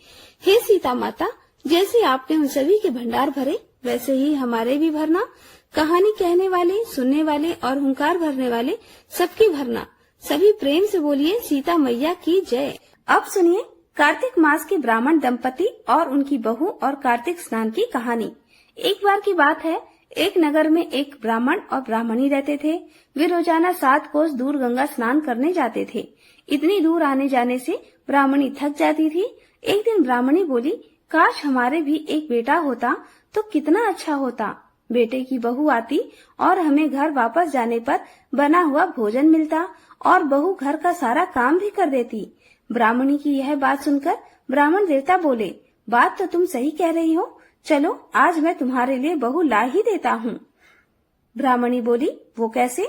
हे सीता माता, जैसे आपने उन सभी के भंडार भरे वैसे ही हमारे भी भरना। कहानी कहने वाले, सुनने वाले और हुंकार भरने वाले सबकी भरना। सभी प्रेम से बोलिए सीता मैया की जय। अब सुनिए कार्तिक मास के ब्राह्मण दंपति और उनकी बहू और कार्तिक स्नान की कहानी। एक बार की बात है, एक नगर में एक ब्राह्मण और ब्राह्मणी रहते थे। वे रोजाना 7 कोस दूर गंगा स्नान करने जाते थे। इतनी दूर आने जाने से ब्राह्मणी थक जाती थी। एक दिन ब्राह्मणी बोली, काश हमारे भी एक बेटा होता तो कितना अच्छा होता। बेटे की बहू आती और हमें घर वापस जाने पर बना हुआ भोजन मिलता और बहू घर का सारा काम भी कर देती। ब्राह्मणी की यह बात सुनकर ब्राह्मण देवता बोले, बात तो तुम सही कह रही हो, चलो आज मैं तुम्हारे लिए बहू ला ही देता हूँ। ब्राह्मणी बोली, वो कैसे?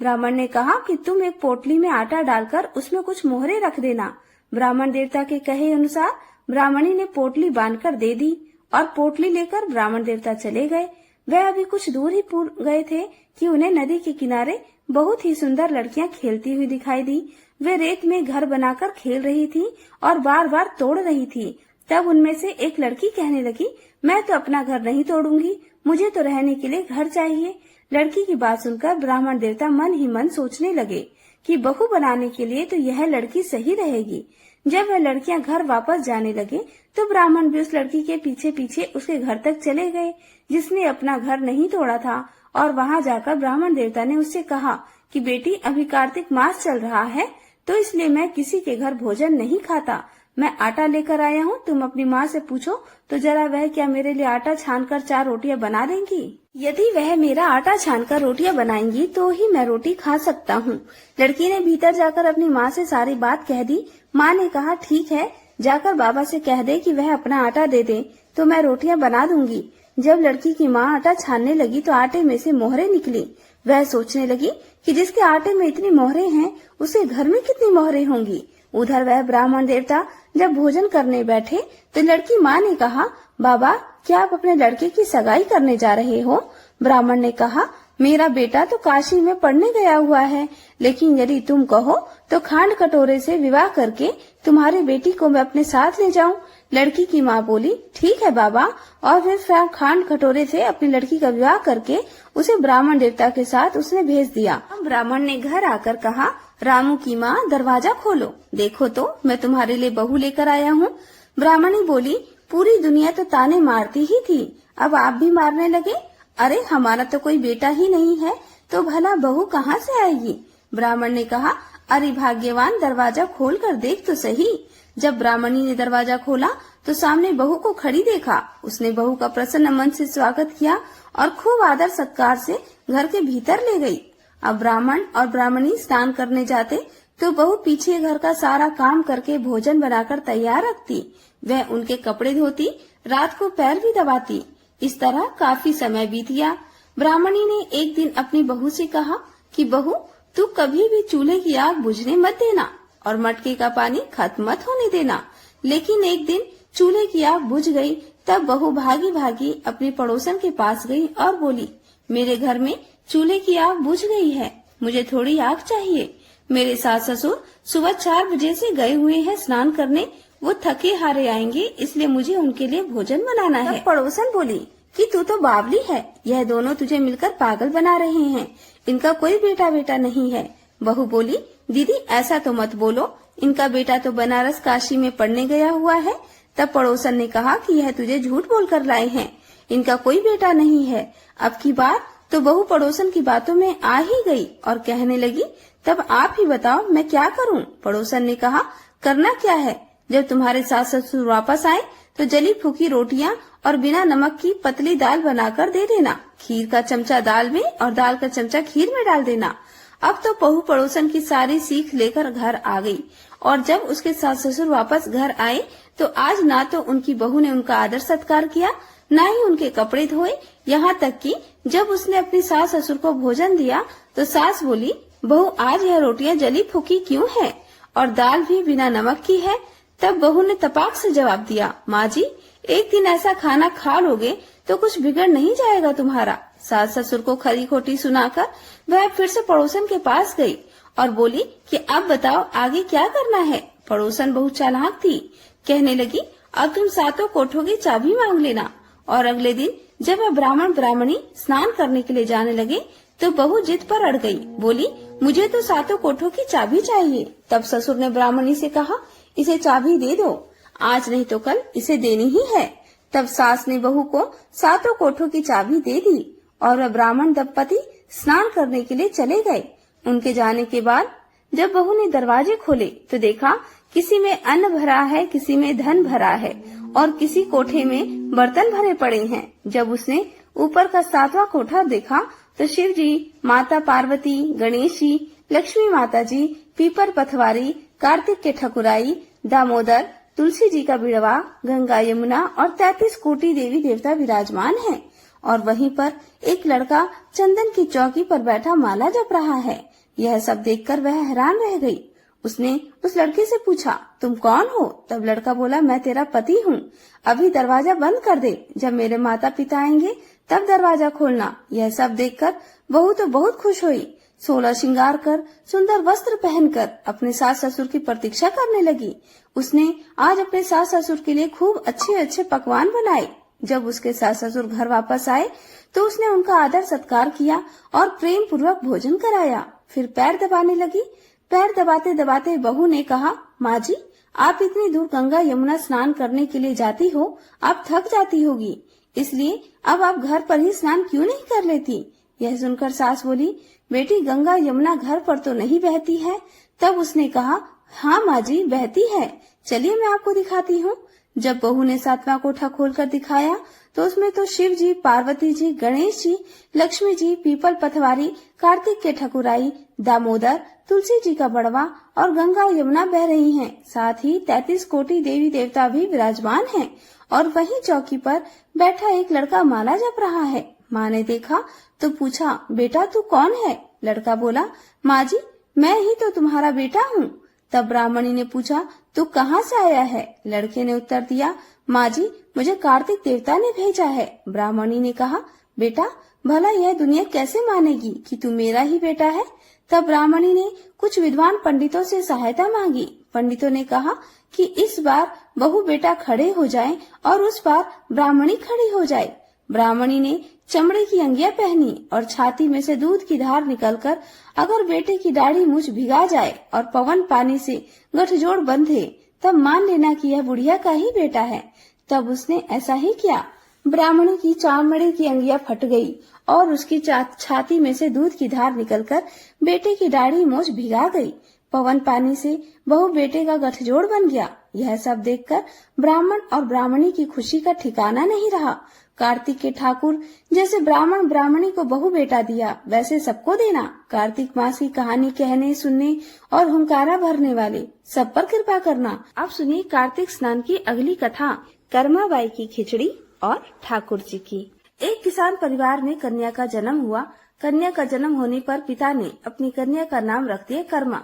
ब्राह्मण ने कहा कि तुम एक पोटली में आटा डालकर उसमें कुछ मोहरे रख देना। ब्राह्मण देवता के कहे अनुसार ब्राह्मणी ने पोटली बांधकर दे दी और पोटली लेकर ब्राह्मण देवता चले गए। वह अभी कुछ दूर ही गए थे कि उन्हें नदी के किनारे बहुत ही सुंदर लड़कियां खेलती हुई दिखाई दी। वे रेत में घर बनाकर खेल रही थी और बार बार तोड़ रही थी। तब उनमें से एक लड़की कहने लगी, मैं तो अपना घर नहीं तोड़ूंगी, मुझे तो रहने के लिए घर चाहिए। लड़की की बात सुनकर ब्राह्मण देवता मन ही मन सोचने लगे कि बहू बनाने के लिए तो यह लड़की सही रहेगी। जब वह लड़कियां घर वापस जाने लगे तो ब्राह्मण भी उस लड़की के पीछे पीछे उसके घर तक चले गए जिसने अपना घर नहीं तोड़ा था। और वहां जाकर ब्राह्मण देवता ने उससे कहा कि बेटी, अभी कार्तिक मास चल रहा है तो इसलिए मैं किसी के घर भोजन नहीं खाता। मैं आटा लेकर आया हूँ, तुम अपनी माँ से पूछो तो जरा वह क्या मेरे लिए आटा छानकर 4 रोटियां बना देंगी। यदि वह मेरा आटा छानकर रोटियां बनाएंगी तो ही मैं रोटी खा सकता हूँ। लड़की ने भीतर जाकर अपनी माँ से सारी बात कह दी। माँ ने कहा, ठीक है, जाकर बाबा से कह दे कि वह अपना आटा दे दे तो मैं रोटियां बना दूंगी। जब लड़की की माँ आटा छानने लगी तो आटे में से मोहरे निकली। वह सोचने लगी कि जिसके आटे में इतनी मोहरें हैं, उसके घर में कितनी मोहरें होंगी। उधर वह ब्राह्मण देवता जब भोजन करने बैठे तो लड़की माँ ने कहा, बाबा क्या आप अपने लड़के की सगाई करने जा रहे हो? ब्राह्मण ने कहा, मेरा बेटा तो काशी में पढ़ने गया हुआ है, लेकिन यदि तुम कहो तो खांड कटोरे से विवाह करके तुम्हारी बेटी को मैं अपने साथ ले जाऊं। लड़की की माँ बोली, ठीक है बाबा, और फिर खांड कटोरे से अपनी लड़की का विवाह करके उसे ब्राह्मण देवता के साथ उसने भेज दिया। ब्राह्मण ने घर आकर कहा, रामू की माँ दरवाजा खोलो, देखो तो मैं तुम्हारे लिए बहू लेकर आया हूँ। ब्राह्मणी बोली, पूरी दुनिया तो ताने मारती ही थी, अब आप भी मारने लगे? अरे हमारा तो कोई बेटा ही नहीं है, तो भला बहू कहाँ से आएगी? ब्राह्मण ने कहा, अरे भाग्यवान, दरवाजा खोल कर देख तो सही। जब ब्राह्मणी ने दरवाजा खोला तो सामने बहू को खड़ी देखा। उसने बहू का प्रसन्न मन से स्वागत किया और खूब आदर सत्कार से घर के भीतर ले गई। अब ब्राह्मण और ब्राह्मणी स्नान करने जाते तो बहू पीछे घर का सारा काम करके भोजन बनाकर तैयार रखती। वह उनके कपड़े धोती, रात को पैर भी दबाती। इस तरह काफी समय बीत गया। ब्राह्मणी ने एक दिन अपनी बहू से कहा कि बहू, तू कभी भी चूल्हे की आग बुझने मत देना और मटके का पानी खत्म मत होने देना। लेकिन एक दिन चूल्हे की आग बुझ गई। तब बहू भागी भागी अपने पड़ोसन के पास गई और बोली, मेरे घर में चूल्हे की आग बुझ गई है, मुझे थोड़ी आग चाहिए। मेरे सास ससुर सुबह 4 बजे से गए हुए हैं स्नान करने, वो थके हारे आएंगे, इसलिए मुझे उनके लिए भोजन बनाना है। पड़ोसन बोली कि तू तो बावली है, यह दोनों तुझे मिलकर पागल बना रहे हैं, इनका कोई बेटा नहीं है। बहू बोली, दीदी ऐसा तो मत बोलो, इनका बेटा तो बनारस काशी में पढ़ने गया हुआ है। तब पड़ोसन ने कहा कि यह तुझे झूठ बोलकर लाए हैं, इनका कोई बेटा नहीं है। अब की बार तो बहू पड़ोसन की बातों में आ ही गई और कहने लगी, तब आप ही बताओ मैं क्या करूं? पड़ोसन ने कहा, करना क्या है, जब तुम्हारे सास ससुर वापस आए तो जली फूकी रोटियां और बिना नमक की पतली दाल बनाकर दे देना। खीर का चमचा दाल में और दाल का चमचा खीर में डाल देना। अब तो बहू पड़ोसन की सारी सीख लेकर घर आ गई और जब उसके सास ससुर वापस घर आए तो आज ना तो उनकी बहू ने उनका आदर सत्कार किया, न ही उनके कपड़े धोए। यहाँ तक कि जब उसने अपनी सास ससुर को भोजन दिया तो सास बोली, बहू आज यह रोटियां जली फूकी क्यों है और दाल भी बिना नमक की है? तब बहू ने तपाक से जवाब दिया, माँ जी, एक दिन ऐसा खाना खा लोगे तो कुछ बिगड़ नहीं जाएगा तुम्हारा। सास ससुर को खरी खोटी सुनाकर वह फिर से पड़ोसन के पास गई और बोली कि अब बताओ आगे क्या करना है। पड़ोसन बहुत चालाक थी, कहने लगी, अब तुम सातों कोठों की चाबी मांग लेना। और अगले दिन जब वह ब्राह्मण ब्राह्मणी स्नान करने के लिए जाने लगे तो बहू जिद पर अड़ गई, बोली, मुझे तो सातों कोठों की चाबी चाहिए। तब ससुर ने ब्राह्मणी से कहा, इसे चाबी दे दो, आज नहीं तो कल इसे देनी ही है। तब सास ने बहू को सातों कोठों की चाबी दे दी और वह ब्राह्मण दंपति स्नान करने के लिए चले गए। उनके जाने के बाद जब बहू ने दरवाजे खोले तो देखा किसी में अन्न भरा है, किसी में धन भरा है और किसी कोठे में बर्तन भरे पड़े हैं। जब उसने ऊपर का 7वां कोठा देखा तो शिव जी, माता पार्वती, गणेश जी, लक्ष्मी माता जी, पीपर पथवारी, कार्तिक के ठकुराई, दामोदर, तुलसी जी का बिड़वा, गंगा यमुना और 33 कोटि देवी देवता विराजमान हैं। और वहीं पर एक लड़का चंदन की चौकी पर बैठा माला जप रहा है। यह सब देखकर वह हैरान रह गई। उसने उस लड़के से पूछा, तुम कौन हो? तब लड़का बोला, मैं तेरा पति हूँ, अभी दरवाजा बंद कर दे, जब मेरे माता पिता आएंगे तब दरवाजा खोलना। यह सब देखकर बहू तो बहुत खुश हुई। 16 श्रृंगार कर, सुंदर वस्त्र पहनकर अपने सास ससुर की प्रतीक्षा करने लगी। उसने आज अपने सास ससुर के लिए खूब अच्छे अच्छे पकवान बनाए। जब उसके सास ससुर घर वापस आए तो उसने उनका आदर सत्कार किया और प्रेम पूर्वक भोजन कराया। फिर पैर दबाने लगी। पैर दबाते दबाते बहू ने कहा, माँ जी, आप इतनी दूर गंगा यमुना स्नान करने के लिए जाती हो, आप थक जाती होगी, इसलिए अब आप घर पर ही स्नान क्यों नहीं कर लेती? यह सुनकर सास बोली, बेटी, गंगा यमुना घर पर तो नहीं बहती है। तब उसने कहा, हाँ माँ जी, बहती है, चलिए मैं आपको दिखाती हूँ। जब बहू ने 7वां कोठा खोलकर दिखाया तो उसमें तो शिव जी, पार्वती जी, गणेश जी, लक्ष्मी जी, पीपल पथवारी, कार्तिक के ठकुराई, दामोदर, तुलसी जी का बड़वा और गंगा यमुना बह रही हैं। साथ ही 33 कोटि देवी देवता भी विराजमान हैं और वहीं चौकी पर बैठा एक लड़का माला जप रहा है। माँ ने देखा तो पूछा, बेटा तू कौन है? लड़का बोला, माँ जी मैं ही तो तुम्हारा बेटा हूँ। तब ब्राह्मणी ने पूछा, तू कहाँ से आया है? लड़के ने उत्तर दिया, माँ जी मुझे कार्तिक देवता ने भेजा है। ब्राह्मणी ने कहा, बेटा भला यह दुनिया कैसे मानेगी कि तू मेरा ही बेटा है? तब ब्राह्मणी ने कुछ विद्वान पंडितों से सहायता मांगी। पंडितों ने कहा कि इस बार बहू बेटा खड़े हो जाएं और उस बार ब्राह्मणी खड़ी हो जाए। ब्राह्मणी ने चमड़े की अंगिया पहनी और छाती में से दूध की धार निकलकर अगर बेटे की दाढ़ी मूछ भिगा जाए और पवन पानी से गठजोड़ बंधे तब मान लेना कि यह बुढ़िया का ही बेटा है। तब उसने ऐसा ही किया। ब्राह्मणी की चमड़े की अंगिया फट गई और उसकी छाती में से दूध की धार निकलकर बेटे की दाढ़ी मूछ भिगा गई। पवन पानी से बहू बेटे का गठजोड़ बन गया। यह सब देखकर ब्राह्मण और ब्राह्मणी की खुशी का ठिकाना नहीं रहा। कार्तिक के ठाकुर जैसे ब्राह्मण ब्राह्मणी को बहू बेटा दिया वैसे सबको देना। कार्तिक मास की कहानी कहने सुनने और हुंकारा भरने वाले सब पर कृपा करना। अब सुनिए कार्तिक स्नान की अगली कथा, कर्माबाई की खिचड़ी और ठाकुर जी की। एक किसान परिवार में कन्या का जन्म हुआ। कन्या का जन्म होने पर पिता ने अपनी कन्या का नाम रख दिया कर्मा।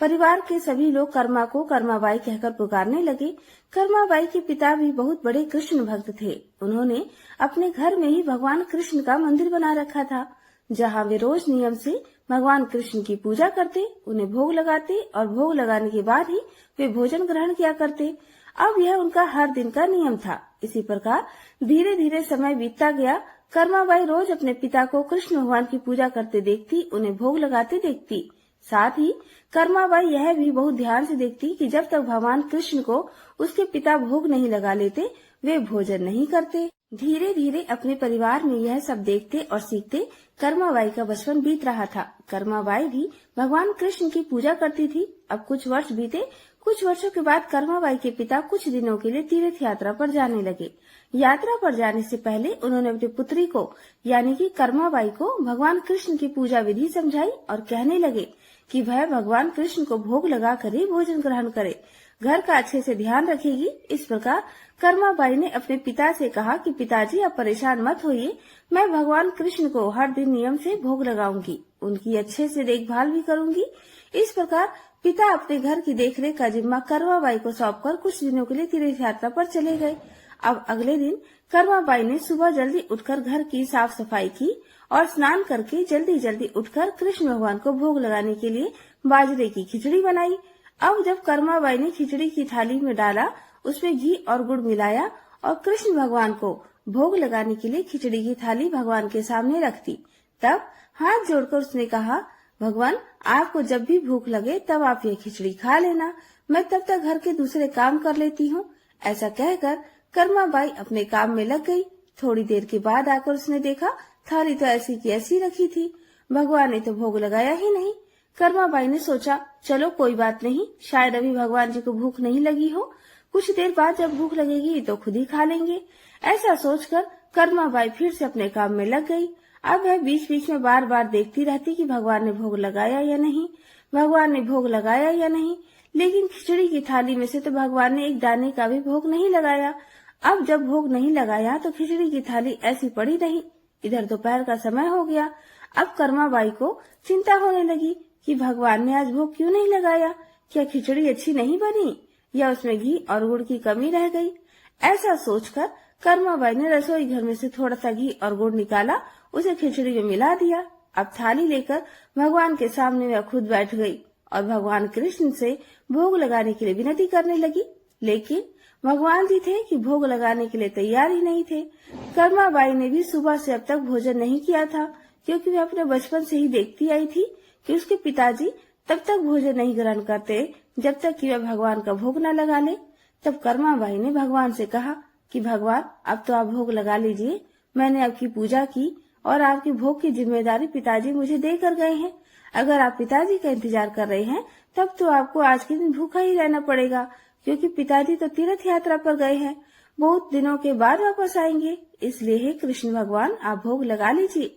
परिवार के सभी लोग कर्मा को कर्माबाई कहकर पुकारने लगे। कर्माबाई के पिता भी बहुत बड़े कृष्ण भक्त थे। उन्होंने अपने घर में ही भगवान कृष्ण का मंदिर बना रखा था, जहाँ वे रोज नियम से भगवान कृष्ण की पूजा करते, उन्हें भोग लगाते और भोग लगाने के बाद ही वे भोजन ग्रहण किया करते। अब यह उनका हर दिन का नियम था। इसी प्रकार धीरे धीरे समय बीतता गया। कर्माबाई रोज अपने पिता को कृष्ण भगवान की पूजा करते देखती, उन्हें भोग लगाते देखती। साथ ही कर्माबाई यह भी बहुत ध्यान से देखती कि जब तक भगवान कृष्ण को उसके पिता भोग नहीं लगा लेते वे भोजन नहीं करते। धीरे धीरे अपने परिवार में यह सब देखते और सीखते कर्माबाई का बचपन बीत रहा था। कर्माबाई भी भगवान कृष्ण की पूजा करती थी। अब कुछ वर्ष बीते। कुछ वर्षों के बाद कर्माबाई के पिता कुछ दिनों के लिए तीर्थ यात्रा पर जाने लगे। यात्रा पर जाने से पहले उन्होंने अपनी पुत्री को यानी कि कर्माबाई को भगवान कृष्ण की पूजा विधि समझाई और कहने लगे कि वह भगवान कृष्ण को भोग लगा कर ही भोजन ग्रहण करे, घर का अच्छे से ध्यान रखेगी। इस प्रकार कर्माबाई ने अपने पिता से कहा कि पिताजी आप परेशान मत होइए, मैं भगवान कृष्ण को हर दिन नियम से भोग लगाऊंगी, उनकी अच्छे से देखभाल भी करूंगी। इस प्रकार पिता अपने घर की देखरेख का जिम्मा कर्माबाई को सौंपकर कुछ दिनों के लिए तीर्थ यात्रा पर चले गए। अब अगले दिन कर्माबाई ने सुबह जल्दी उठकर घर की साफ सफाई की और स्नान करके जल्दी जल्दी उठकर कृष्ण भगवान को भोग लगाने के लिए बाजरे की खिचड़ी बनाई। अब जब कर्माबाई ने खिचड़ी की थाली में डाला, उसमें घी और गुड़ मिलाया और कृष्ण भगवान को भोग लगाने के लिए खिचड़ी की थाली भगवान के सामने रख दी। तब हाथ जोड़कर उसने कहा, भगवान आपको जब भी भूख लगे तब आप ये खिचड़ी खा लेना, मैं तब तक घर के दूसरे काम कर लेती हूँ। ऐसा कहकर कर्माबाई अपने काम में लग गई। थोड़ी देर के बाद आकर उसने देखा थाली तो ऐसी की ऐसी रखी थी, भगवान ने तो भोग लगाया ही नहीं। कर्माबाई ने सोचा चलो कोई बात नहीं, शायद अभी भगवान जी को भूख नहीं लगी हो, कुछ देर बाद जब भूख लगेगी तो खुद ही खा लेंगे। ऐसा सोचकर कर्माबाई फिर से अपने काम में लग गई। अब वह बीच बीच में बार बार देखती रहती कि भगवान ने भोग लगाया या नहीं, भगवान ने भोग लगाया या नहीं। लेकिन खिचड़ी की थाली में से तो भगवान ने एक दाने का भी भोग नहीं लगाया। अब जब भोग नहीं लगाया तो खिचड़ी की थाली ऐसी पड़ी रही। इधर दोपहर का समय हो गया। अब कर्माबाई को चिंता होने लगी कि भगवान ने आज भोग क्यों नहीं लगाया, क्या खिचड़ी अच्छी नहीं बनी या उसमें घी और गुड़ की कमी रह गई। ऐसा सोचकर कर्माबाई ने रसोई घर में से थोड़ा सा घी और गुड़ निकाला, उसे खिचड़ी में मिला दिया। अब थाली लेकर भगवान के सामने वह खुद बैठ गई और भगवान कृष्ण से भोग लगाने के लिए विनती करने लगी। लेकिन भगवान जी थे कि भोग लगाने के लिए तैयार ही नहीं थे। कर्माबाई ने भी सुबह से अब तक भोजन नहीं किया था, क्योंकि वह अपने बचपन से ही देखती आई थी कि उसके पिताजी तब तक भोजन नहीं ग्रहण करते जब तक कि वह भगवान का भोग न लगा ले। तब कर्माबाई ने भगवान से कहा कि भगवान अब तो आप भोग लगा लीजिए, मैंने आपकी पूजा की और आपके भोग की जिम्मेदारी पिताजी मुझे देकर गए हैं। अगर आप पिताजी का इंतजार कर रहे हैं तब तो आपको आज के दिन भूखा ही रहना पड़ेगा, क्योंकि पिताजी तो तीर्थ यात्रा पर गए हैं, बहुत दिनों के बाद वापस आएंगे। इसलिए हे कृष्ण भगवान आप भोग लगा लीजिए,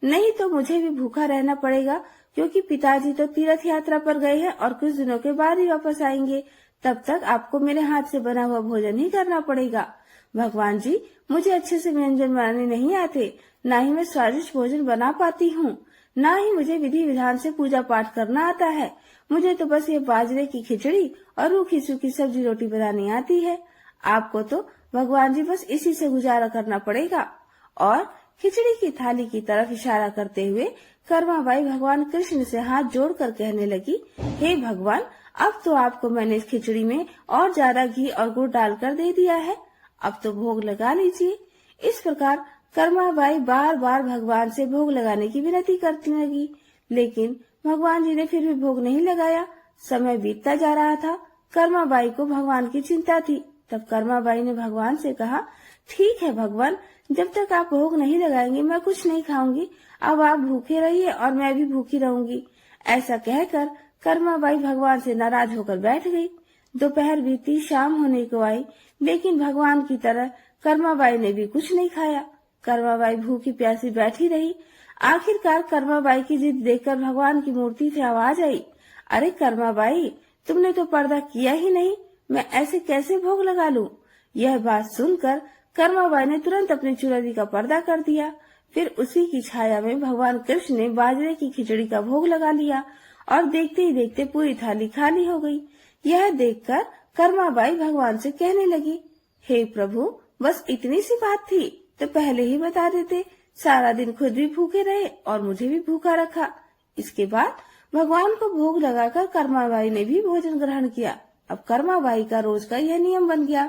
नहीं तो मुझे भी भूखा रहना पड़ेगा, क्योंकि पिताजी तो तीर्थ यात्रा पर गए हैं और कुछ दिनों के बाद ही वापस आएंगे। तब तक आपको मेरे हाथ से बना हुआ भोजन ही करना पड़ेगा। भगवान जी मुझे अच्छे से व्यंजन बनाने नहीं आते, ना ही मैं स्वादिष्ट भोजन बना पाती हूँ, ना ही मुझे विधि विधान से पूजा पाठ करना आता है। मुझे तो बस ये बाजरे की खिचड़ी और रूखी सूखी सब्जी रोटी बनानी आती है। आपको तो भगवान जी बस इसी से गुजारा करना पड़ेगा। और खिचड़ी की थाली की तरफ इशारा करते हुए कर्माबाई भगवान कृष्ण से हाथ जोड़कर कहने लगी, हे भगवान, अब तो आपको मैंने इस खिचड़ी में और ज्यादा घी और गुड़ डालकर दे दिया है, अब तो भोग लगा लीजिए। इस प्रकार कर्माबाई बार बार भगवान से भोग लगाने की विनती करती लगी, लेकिन भगवान जी ने फिर भी भोग नहीं लगाया। समय बीतता जा रहा था। कर्माबाई को भगवान की चिंता थी। तब कर्माबाई ने भगवान से कहा, ठीक है भगवान, जब तक आप भोग नहीं लगाएंगे मैं कुछ नहीं खाऊंगी। अब आप भूखे रहिए और मैं भी भूखी रहूंगी। ऐसा कहकर कर्माबाई भगवान से नाराज होकर बैठ गई। दोपहर बीती, शाम होने को आई, लेकिन भगवान की तरह कर्माबाई ने भी कुछ नहीं खाया। कर्माबाई भूखी प्यासी बैठी रही। आखिरकार कर्माबाई की जिद देखकर भगवान की मूर्ति से आवाज आई, अरे कर्माबाई, तुमने तो पर्दा किया ही नहीं, मैं ऐसे कैसे भोग लगा लूं? यह बात सुनकर कर्माबाई ने तुरंत अपनी चुनरी का पर्दा कर दिया। फिर उसी की छाया में भगवान कृष्ण ने बाजरे की खिचड़ी का भोग लगा लिया और देखते ही देखते पूरी थाली खाली हो गई। यह देखकर कर्माबाई भगवान से कहने लगी, हे प्रभु, बस इतनी सी बात थी तो पहले ही बता देते, सारा दिन खुद भी भूखे रहे और मुझे भी भूखा रखा। इसके बाद भगवान को भोग लगाकर कर्माबाई ने भी भोजन ग्रहण किया। अब कर्माबाई का रोज का यह नियम बन गया।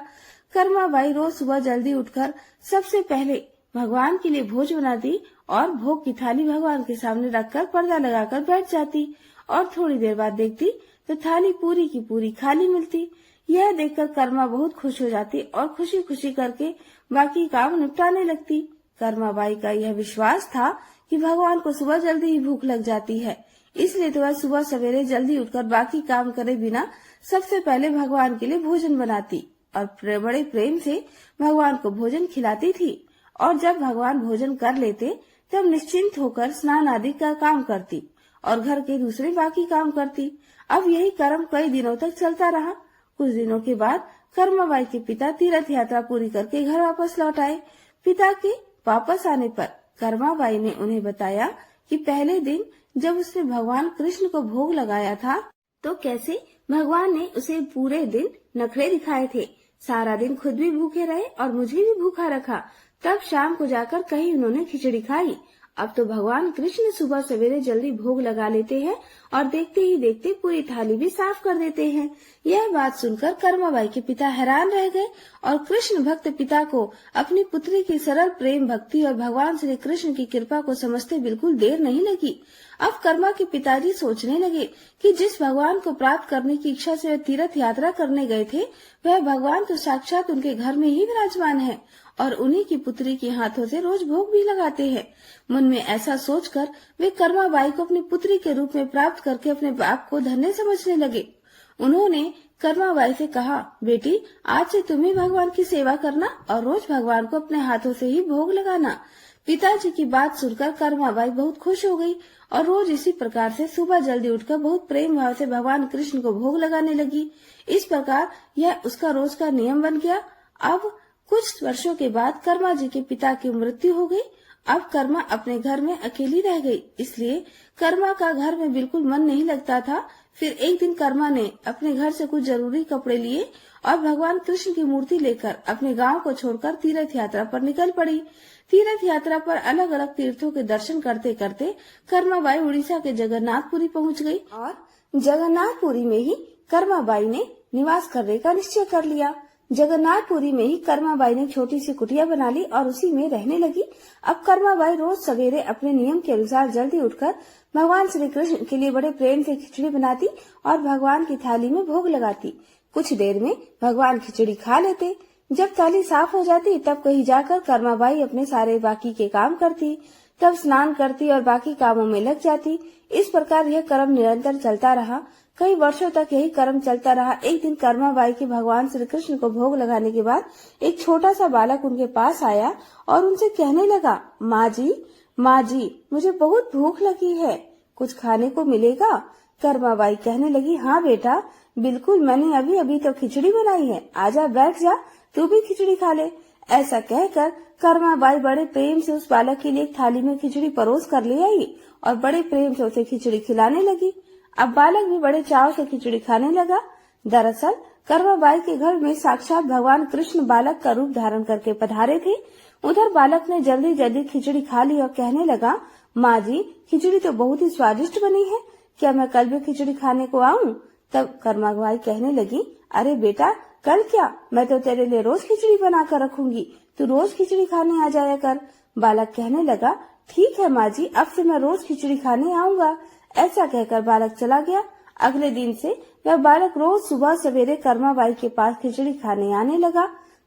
कर्माबाई रोज सुबह जल्दी उठकर सबसे पहले भगवान के लिए भोज बनाती और भोग की थाली भगवान के सामने रखकर पर्दा लगाकर बैठ जाती और थोड़ी देर बाद देखती तो थाली पूरी की पूरी खाली मिलती। यह देखकर कर्मा बहुत खुश हो जाती और खुशी खुशी करके बाकी काम निपटाने लगती। कर्माबाई का यह विश्वास था कि भगवान को सुबह जल्दी ही भूख लग जाती है, इसलिए तो वह सुबह सवेरे जल्दी उठकर बाकी काम करे बिना सबसे पहले भगवान के लिए भोजन बनाती और बड़े प्रेम से भगवान को भोजन खिलाती थी। और जब भगवान भोजन कर लेते तब निश्चिंत होकर स्नान आदि का काम करती और घर के दूसरे बाकी काम करती। अब यही क्रम कई दिनों तक चलता रहा। कुछ दिनों के बाद कर्माबाई के पिता तीर्थ यात्रा पूरी करके घर वापस लौट आए। पिता के वापस आने पर कर्माबाई ने उन्हें बताया कि पहले दिन जब उसने भगवान कृष्ण को भोग लगाया था तो कैसे भगवान ने उसे पूरे दिन नखरे दिखाए थे, सारा दिन खुद भी भूखे रहे और मुझे भी भूखा रखा। तब शाम को जाकर कहीं उन्होंने खिचड़ी खाई। अब तो भगवान कृष्ण सुबह सवेरे जल्दी भोग लगा लेते हैं और देखते ही देखते पूरी थाली भी साफ कर देते हैं। यह बात सुनकर कर्माबाई के पिता हैरान रह गए और कृष्ण भक्त पिता को अपनी पुत्री की सरल प्रेम भक्ति और भगवान श्री कृष्ण की कृपा को समझते बिल्कुल देर नहीं लगी। अब कर्मा के पिताजी सोचने लगे कि जिस भगवान को प्राप्त करने की इच्छा से वे तीर्थ यात्रा करने गए थे, वह भगवान तो साक्षात उनके घर में ही विराजमान है और उन्हीं की पुत्री के हाथों से रोज भोग भी लगाते हैं। मन में ऐसा सोचकर वे कर्माबाई को अपनी पुत्री के रूप में प्राप्त करके अपने बाप को धन्य समझने लगे। उन्होंने कर्माबाई से कहा, बेटी, आज से तुम ही भगवान की सेवा करना और रोज भगवान को अपने हाथों से ही भोग लगाना। पिताजी की बात सुनकर कर्माबाई बहुत खुश हो गई और रोज इसी प्रकार से सुबह जल्दी उठकर बहुत प्रेम भाव से भगवान कृष्ण को भोग लगाने लगी। इस प्रकार यह उसका रोज का नियम बन गया। अब कुछ वर्षों के बाद कर्मा जी के पिता की मृत्यु हो गई। अब कर्मा अपने घर में अकेली रह गई, इसलिए कर्मा का घर में बिल्कुल मन नहीं लगता था। फिर एक दिन कर्मा ने अपने घर से कुछ जरूरी कपड़े लिए और भगवान कृष्ण की मूर्ति लेकर अपने गांव को छोड़कर तीर्थ यात्रा पर निकल पड़ी। तीर्थ यात्रा पर अलग अलग तीर्थों के दर्शन करते करते कर्माबाई उड़ीसा के जगन्नाथपुरी पहुंच गई और जगन्नाथपुरी में ही कर्माबाई ने निवास करने का निश्चय कर लिया। जगन्नाथपुरी में ही कर्माबाई ने छोटी सी कुटिया बना ली और उसी में रहने लगी। अब कर्माबाई रोज सवेरे अपने नियम के अनुसार जल्दी उठकर भगवान श्री कृष्ण के लिए बड़े प्रेम से खिचड़ी बनाती और भगवान की थाली में भोग लगाती। कुछ देर में भगवान खिचड़ी खा लेते। जब थाली साफ हो जाती तब कहीं जाकर कर्माबाई अपने सारे बाकी के काम करती, तब स्नान करती और बाकी कामों में लग जाती। इस प्रकार यह क्रम निरंतर चलता रहा। कई वर्षों तक यही क्रम चलता रहा। एक दिन कर्माबाई के भगवान श्री कृष्ण को भोग लगाने के बाद एक छोटा सा बालक उनके पास आया और उनसे कहने लगा, माँ जी, मुझे बहुत भूख लगी है, कुछ खाने को मिलेगा? कर्माबाई कहने लगी, हाँ बेटा, बिल्कुल, मैंने अभी अभी तो खिचड़ी बनाई है, आजा बैठ जा, तू भी खिचड़ी खा ले। ऐसा कहकर कर्माबाई बड़े प्रेम से उस बालक के लिए एक थाली में खिचड़ी परोस कर ले आई और बड़े प्रेम से उसे खिचड़ी खिलाने लगी। अब बालक भी बड़े चाव से खिचड़ी खाने लगा। दरअसल कर्माबाई के घर में साक्षात भगवान कृष्ण बालक का रूप धारण करके पधारे थे। उधर बालक ने जल्दी जल्दी खिचड़ी खा ली और कहने लगा, माँ जी, खिचड़ी तो बहुत ही स्वादिष्ट बनी है, क्या मैं कल भी खिचड़ी खाने को आऊँ? तब कर्माबाई कहने लगी, अरे बेटा, कल क्या, मैं तो तेरे लिए रोज खिचड़ी बना कर रखूंगी, तू रोज खिचड़ी खाने आ जाया कर। बालक कहने लगा, ठीक है माँ जी, अब से मैं रोज खिचड़ी खाने आऊंगा। ऐसा कहकर बालक चला गया। अगले दिन से वह बालक रोज सुबह सवेरे कर्माबाई के पास खिचड़ी खाने आने लगा।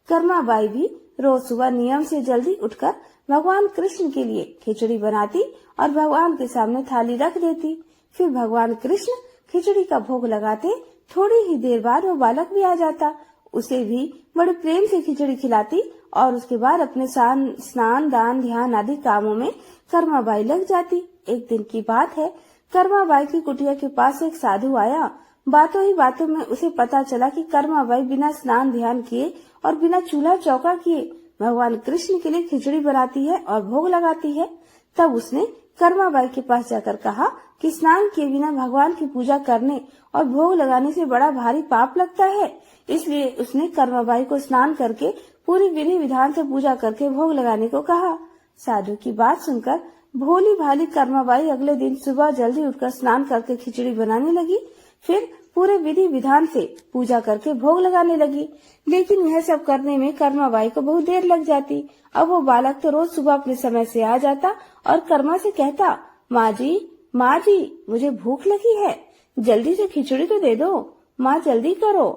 कर्माबाई भी रोज सुबह नियम से जल्दी उठकर भगवान कृष्ण के लिए खिचड़ी बनाती और भगवान के सामने थाली रख देती। फिर भगवान कृष्ण खिचड़ी का भोग लगाते। थोड़ी ही देर बाद वो बालक भी आ जाता, उसे भी बड़े प्रेम से खिचड़ी खिलाती और उसके बाद अपने स्नान दान ध्यान आदि कामों में कर्माबाई लग जाती। एक दिन की बात है, कर्माबाई की कुटिया के पास एक साधु आया। बातों ही बातों में उसे पता चला कि कर्माबाई बिना स्नान ध्यान किए और बिना चूल्हा चौका किए भगवान कृष्ण के लिए खिचड़ी बनाती है और भोग लगाती है। तब उसने कर्माबाई के पास जाकर कहा कि स्नान किए बिना भगवान की पूजा करने और भोग लगाने से बड़ा भारी पाप लगता है। इसलिए उसने कर्माबाई को स्नान करके पूरी विधि विधान से पूजा करके भोग लगाने को कहा। साधु की बात सुनकर भोली भाली कर्माबाई अगले दिन सुबह जल्दी उठकर स्नान करके खिचड़ी बनाने लगी। फिर पूरे विधि विधान से पूजा करके भोग लगाने लगी। लेकिन यह सब करने में कर्माबाई को बहुत देर लग जाती। अब वो बालक तो रोज सुबह अपने समय से आ जाता और कर्मा से कहता, माँ जी, मुझे भूख लगी है, जल्दी से खिचड़ी तो दे दो, माँ जल्दी करो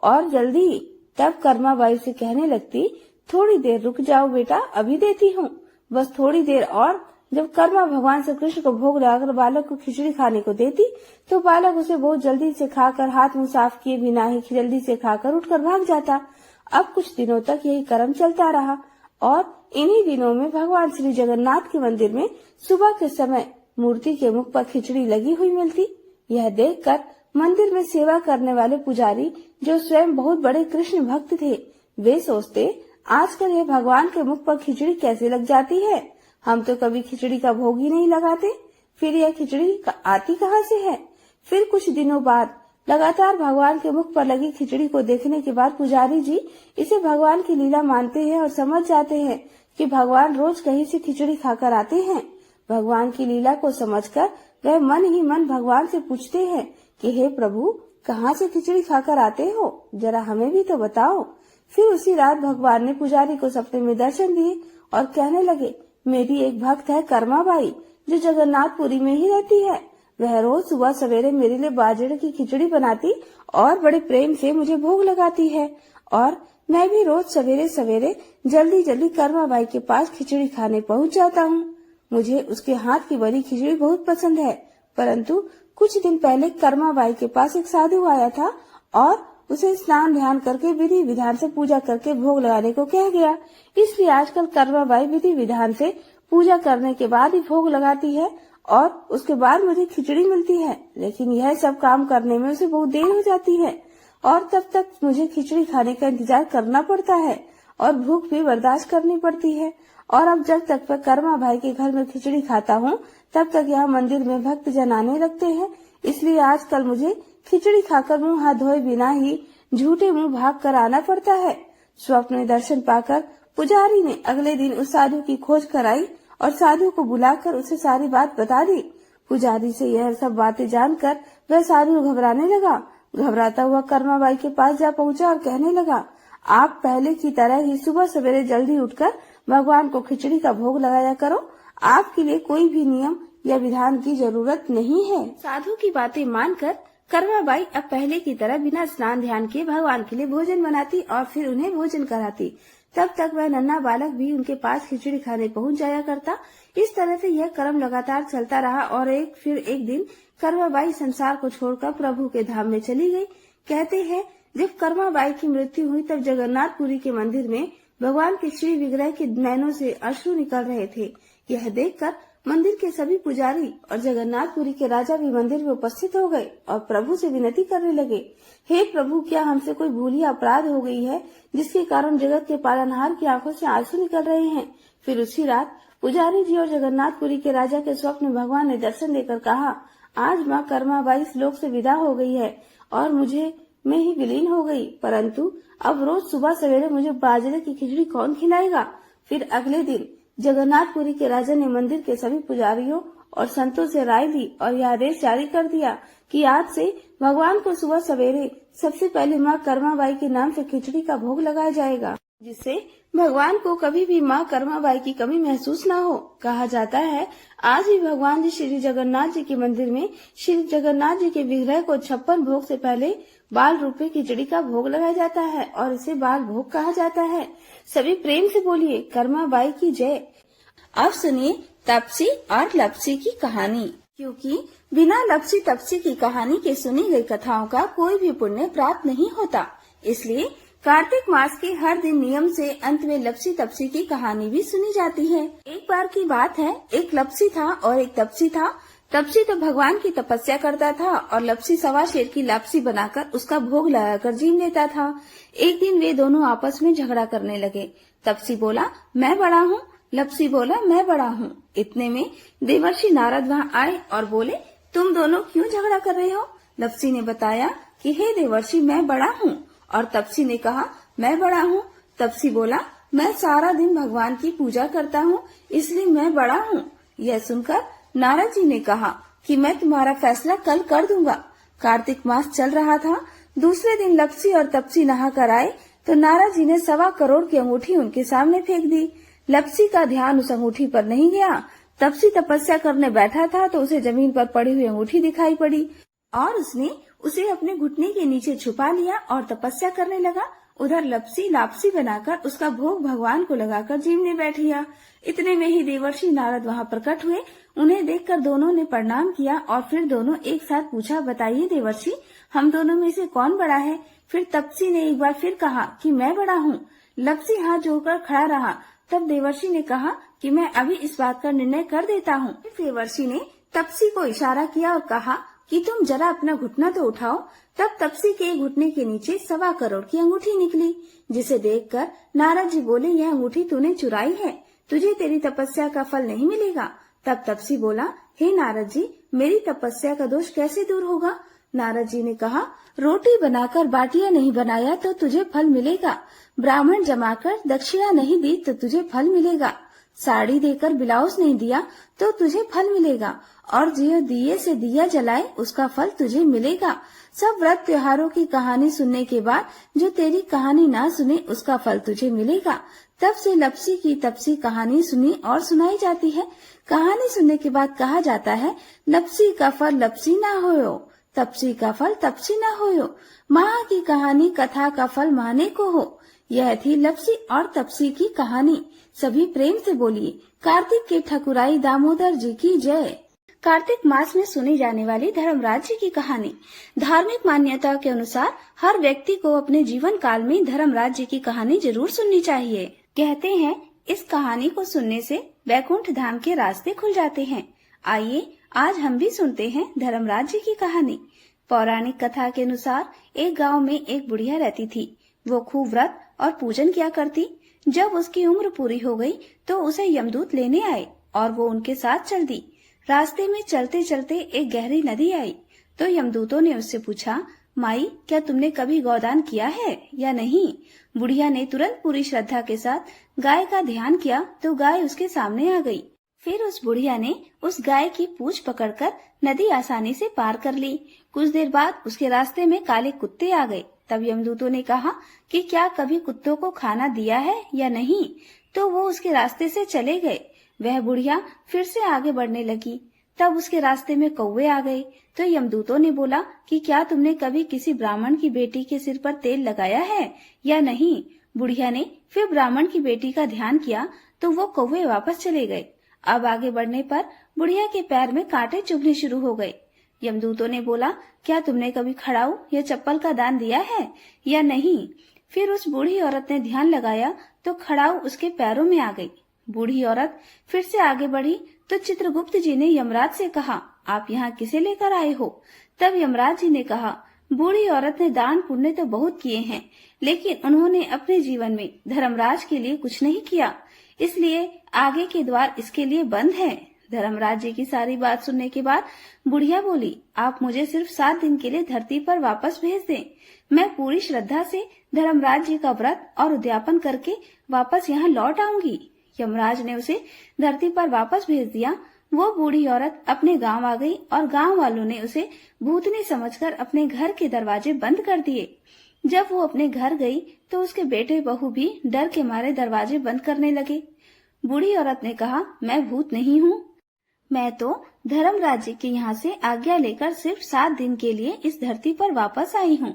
और जल्दी। तब कर्माबाई से कहने लगती, थोड़ी देर रुक जाओ बेटा, अभी देती हूँ, बस थोड़ी देर और। जब कर्मा भगवान श्री कृष्ण को भोग लगाकर बालक को खिचड़ी खाने को देती तो बालक उसे बहुत जल्दी से खाकर हाथ मुंह साफ किए बिना ही जल्दी से खाकर उठकर भाग जाता। अब कुछ दिनों तक यही क्रम चलता रहा और इन्हीं दिनों में भगवान श्री जगन्नाथ के मंदिर में सुबह के समय मूर्ति के मुख पर खिचड़ी लगी हुई मिलती। यह देखकर मंदिर में सेवा करने वाले पुजारी, जो स्वयं बहुत बड़े कृष्ण भक्त थे, वे सोचते, आजकल ये भगवान के मुख पर खिचड़ी कैसे लग जाती है, हम तो कभी खिचड़ी का भोग ही नहीं लगाते, फिर यह खिचड़ी आती कहाँ से है। फिर कुछ दिनों बाद लगातार भगवान के मुख पर लगी खिचड़ी को देखने के बाद पुजारी जी इसे भगवान की लीला मानते हैं और समझ जाते हैं कि भगवान रोज कहीं से खिचड़ी खाकर आते हैं। भगवान की लीला को समझकर वह मन ही मन भगवान से पूछते हैं कि हे प्रभु, कहाँ से खिचड़ी खाकर आते हो, जरा हमें भी तो बताओ। फिर उसी रात भगवान ने पुजारी को सपने में दर्शन दिए और कहने लगे, मेरी एक भक्त है कर्माबाई, जो जगन्नाथपुरी में ही रहती है। वह रोज सुबह सवेरे मेरे लिए बाजरे की खिचड़ी बनाती और बड़े प्रेम से मुझे भोग लगाती है और मैं भी रोज सवेरे सवेरे जल्दी जल्दी कर्माबाई के पास खिचड़ी खाने पहुंच जाता हूँ। मुझे उसके हाथ की बनी खिचड़ी बहुत पसंद है। परंतु कुछ दिन पहले कर्माबाई के पास एक साधु आया था और उसे स्नान ध्यान करके विधि विधान से पूजा करके भोग लगाने को कह गया। इसलिए आजकल कर्माबाई विधि विधान से पूजा करने के बाद ही भोग लगाती है और उसके बाद मुझे खिचड़ी मिलती है। लेकिन यह सब काम करने में उसे बहुत देर हो जाती है और तब तक मुझे खिचड़ी खाने का इंतजार करना पड़ता है और भूख भी बर्दाश्त करनी पड़ती है। और अब जब तक मैं कर्माबाई के घर में खिचड़ी खाता हूँ, तब तक यहाँ मंदिर में भक्त जन आने लगते हैं। इसलिए आजकल मुझे खिचड़ी खाकर मुंह हाथ धोए बिना ही झूठे मुंह भाग कर आना पड़ता है। स्वप्न में दर्शन पाकर पुजारी ने अगले दिन उस साधु की खोज कराई और साधु को बुलाकर उसे सारी बात बता दी। पुजारी से यह सब बातें जानकर वह साधु घबराने लगा। घबराता हुआ कर्माबाई के पास जा पहुंचा और कहने लगा, आप पहले की तरह ही सुबह सवेरे जल्दी उठकर भगवान को खिचड़ी का भोग लगाया करो। आपके लिए कोई भी नियम या विधान की जरूरत नहीं है। साधु की बातें मानकर कर्माबाई अब पहले की तरह बिना स्नान ध्यान के भगवान के लिए भोजन बनाती और फिर उन्हें भोजन कराती। तब तक वह नन्हा बालक भी उनके पास खिचड़ी खाने पहुंच जाया करता। इस तरह से यह क्रम लगातार चलता रहा और एक दिन कर्माबाई संसार को छोड़कर प्रभु के धाम में चली गई। कहते हैं, जब कर्माबाई की मृत्यु हुई तब जगन्नाथपुरी के मंदिर में भगवान के श्री विग्रह के नैनों से अश्रु निकल रहे थे। यह देखकर मंदिर के सभी पुजारी और जगन्नाथपुरी के राजा भी मंदिर में उपस्थित हो गए और प्रभु से विनती करने लगे, हे प्रभु, क्या हमसे कोई भूल या अपराध हो गई है जिसके कारण जगत के पालनहार की आंखों से आंसू निकल रहे हैं। फिर उसी रात पुजारी जी और जगन्नाथपुरी के राजा के स्वप्न में भगवान ने दर्शन देकर कहा, आज माँ कर्माबाई इस लोक से विदा हो गई है और मुझे में ही विलीन हो गई, परंतु अब रोज सुबह सवेरे मुझे बाजरे की खिचड़ी कौन खिलाएगा। फिर अगले दिन जगन्नाथपुरी के राजा ने मंदिर के सभी पुजारियों और संतों से राय ली और यह आदेश जारी कर दिया कि आज से भगवान को सुबह सवेरे सबसे पहले माँ कर्माबाई के नाम से खिचड़ी का भोग लगाया जाएगा, जिससे भगवान को कभी भी माँ कर्माबाई की कमी महसूस न हो। कहा जाता है आज भी भगवान जी श्री जगन्नाथ जी के मंदिर में श्री जगन्नाथ जी के विग्रह को 56 भोग से पहले बाल रूपे खिचड़ी का भोग लगाया जाता है और इसे बाल भोग कहा जाता है। सभी प्रेम से बोलिए कर्माबाई की जय। अब सुनिए तपसी और लपसी की कहानी, क्योंकि बिना लपसी तपसी की कहानी के सुनी गई कथाओं का कोई भी पुण्य प्राप्त नहीं होता। इसलिए कार्तिक मास के हर दिन नियम से अंत में लपसी तपसी की कहानी भी सुनी जाती है। एक बार की बात है, एक लपसी था और एक तपसी था। तपसी तो भगवान की तपस्या करता था और लपसी सवा शेर की लापसी बनाकर उसका भोग लगाकर जीव लेता था। एक दिन वे दोनों आपस में झगड़ा करने लगे। तपसी बोला, मैं बड़ा हूँ। लपसी बोला, मैं बड़ा हूँ। इतने में देवर्षि नारद वहाँ आए और बोले, तुम दोनों क्यों झगड़ा कर रहे हो। लपसी ने बताया कि हे देवर्षि, मैं बड़ा हूँ। और तपसी ने कहा, मैं बड़ा हूँ। तपसी बोला, मैं सारा दिन भगवान की पूजा करता हूँ, इसलिए मैं बड़ा हूँ। यह सुनकर नारद जी ने कहा कि मैं तुम्हारा फैसला कल कर दूंगा। कार्तिक मास चल रहा था। दूसरे दिन लपसी और तपसी नहा कर आए तो नारद जी ने 1.25 करोड़ की अंगूठी उनके सामने फेंक दी। लपसी का ध्यान उस अंगूठी पर नहीं गया। तपसी तपस्या करने बैठा था तो उसे जमीन पर पड़ी हुई अंगूठी दिखाई पड़ी और उसने उसे अपने घुटने के नीचे छुपा लिया और तपस्या करने लगा। उधर लपसी लापसी बनाकर उसका भोग भगवान को लगाकर जीवने बैठ गया। इतने में ही देवर्षि नारद वहाँ प्रकट हुए। उन्हें देखकर दोनों ने प्रणाम किया और फिर दोनों एक साथ पूछा, बताइए देवर्षि, हम दोनों में से कौन बड़ा है। फिर तपसी ने एक बार फिर कहा कि मैं बड़ा हूँ। लपसी हाथ जोड़कर खड़ा रहा। तब देवर्षि ने कहा कि मैं अभी इस बात का निर्णय कर देता हूँ। देवर्षि ने तपसी को इशारा किया और कहा कि तुम जरा अपना घुटना तो उठाओ। तब तपसी के घुटने के नीचे 1.25 करोड़ की अंगूठी निकली, जिसे देखकर नारद जी बोले, यह अंगूठी तूने चुराई है, तुझे तेरी तपस्या का फल नहीं मिलेगा। तब तपसी बोला, हे नारद जी, मेरी तपस्या का दोष कैसे दूर होगा। नारद जी ने कहा, रोटी बनाकर बाटियां नहीं बनाया तो तुझे फल मिलेगा, ब्राह्मण जमाकर दक्षिणा नहीं दी तो तुझे फल मिलेगा, साड़ी देकर ब्लाउज नहीं दिया तो तुझे फल मिलेगा, और जो दिए से दिया जलाए उसका फल तुझे मिलेगा। सब व्रत त्योहारों की कहानी सुनने के बाद जो तेरी कहानी ना सुने उसका फल तुझे मिलेगा। तब से लपसी की तपसी कहानी सुनी और सुनाई जाती है। कहानी सुनने के बाद कहा जाता है, लपसी का फल लपसी ना होयो, तपसी का फल तपसी ना होयो, माँ की कहानी कथा का फल माने को हो। यह थी लपसी और तपसी की कहानी। सभी प्रेम से बोलिए, कार्तिक के ठकुराई दामोदर जी की जय। कार्तिक मास में सुनी जाने वाली धर्मराज जी की कहानी। धार्मिक मान्यता के अनुसार हर व्यक्ति को अपने जीवन काल में धर्मराज जी की कहानी जरूर सुननी चाहिए। कहते हैं इस कहानी को सुनने से वैकुंठ धाम के रास्ते खुल जाते हैं। आइए आज हम भी सुनते हैं धर्मराज जी की कहानी। पौराणिक कथा के अनुसार एक गांव में एक बुढ़िया रहती थी। वो खूब व्रत और पूजन किया करती। जब उसकी उम्र पूरी हो गई तो उसे यमदूत लेने आए और वो उनके साथ चल दी। रास्ते में चलते चलते एक गहरी नदी आई तो यमदूतों ने उससे पूछा, माई, क्या तुमने कभी गौदान किया है या नहीं। बुढ़िया ने तुरंत पूरी श्रद्धा के साथ गाय का ध्यान किया तो गाय उसके सामने आ गई। फिर उस बुढ़िया ने उस गाय की पूंछ पकड़कर नदी आसानी से पार कर ली। कुछ देर बाद उसके रास्ते में काले कुत्ते आ गए। तब यमदूतों ने कहा कि क्या कभी कुत्तों को खाना दिया है या नहीं, तो वो उसके रास्ते से चले गए। वह बुढ़िया फिर से आगे बढ़ने लगी। तब उसके रास्ते में कौवे आ गए तो यमदूतों ने बोला कि क्या तुमने कभी किसी ब्राह्मण की बेटी के सिर पर तेल लगाया है या नहीं। बुढ़िया ने फिर ब्राह्मण की बेटी का ध्यान किया तो वो कौवे वापस चले गए। अब आगे बढ़ने पर बुढ़िया के पैर में कांटे चुभने शुरू हो गए। यमदूतों ने बोला, क्या तुमने कभी खड़ाऊ या चप्पल का दान दिया है या नहीं। फिर उस बूढ़ी औरत ने ध्यान लगाया तो खड़ाऊ उसके पैरों में आ गई। बूढ़ी औरत फिर से आगे बढ़ी तो चित्रगुप्त जी ने यमराज से कहा, आप यहाँ किसे लेकर आए हो? तब यमराज जी ने कहा, बूढ़ी औरत ने दान पुण्य तो बहुत किए हैं, लेकिन उन्होंने अपने जीवन में धर्मराज के लिए कुछ नहीं किया, इसलिए आगे के द्वार इसके लिए बंद है। धर्मराज जी की सारी बात सुनने के बाद बुढ़िया बोली, आप मुझे सिर्फ 7 दिन के लिए धरती पर वापस भेज दें। मैं पूरी श्रद्धा से धर्मराज जी का व्रत और उद्यापन करके वापस यहाँ लौट आऊंगी। यमराज ने उसे धरती पर वापस भेज दिया। वो बूढ़ी औरत अपने गांव आ गई और गांव वालों ने उसे भूतनी समझकर अपने घर के दरवाजे बंद कर दिए। जब वो अपने घर गई तो उसके बेटे बहू भी डर के मारे दरवाजे बंद करने लगे। बूढ़ी औरत ने कहा, मैं भूत नहीं हूँ, मैं तो धर्मराज जी के यहाँ से आज्ञा लेकर सिर्फ 7 दिन के लिए इस धरती पर वापस आई हूँ।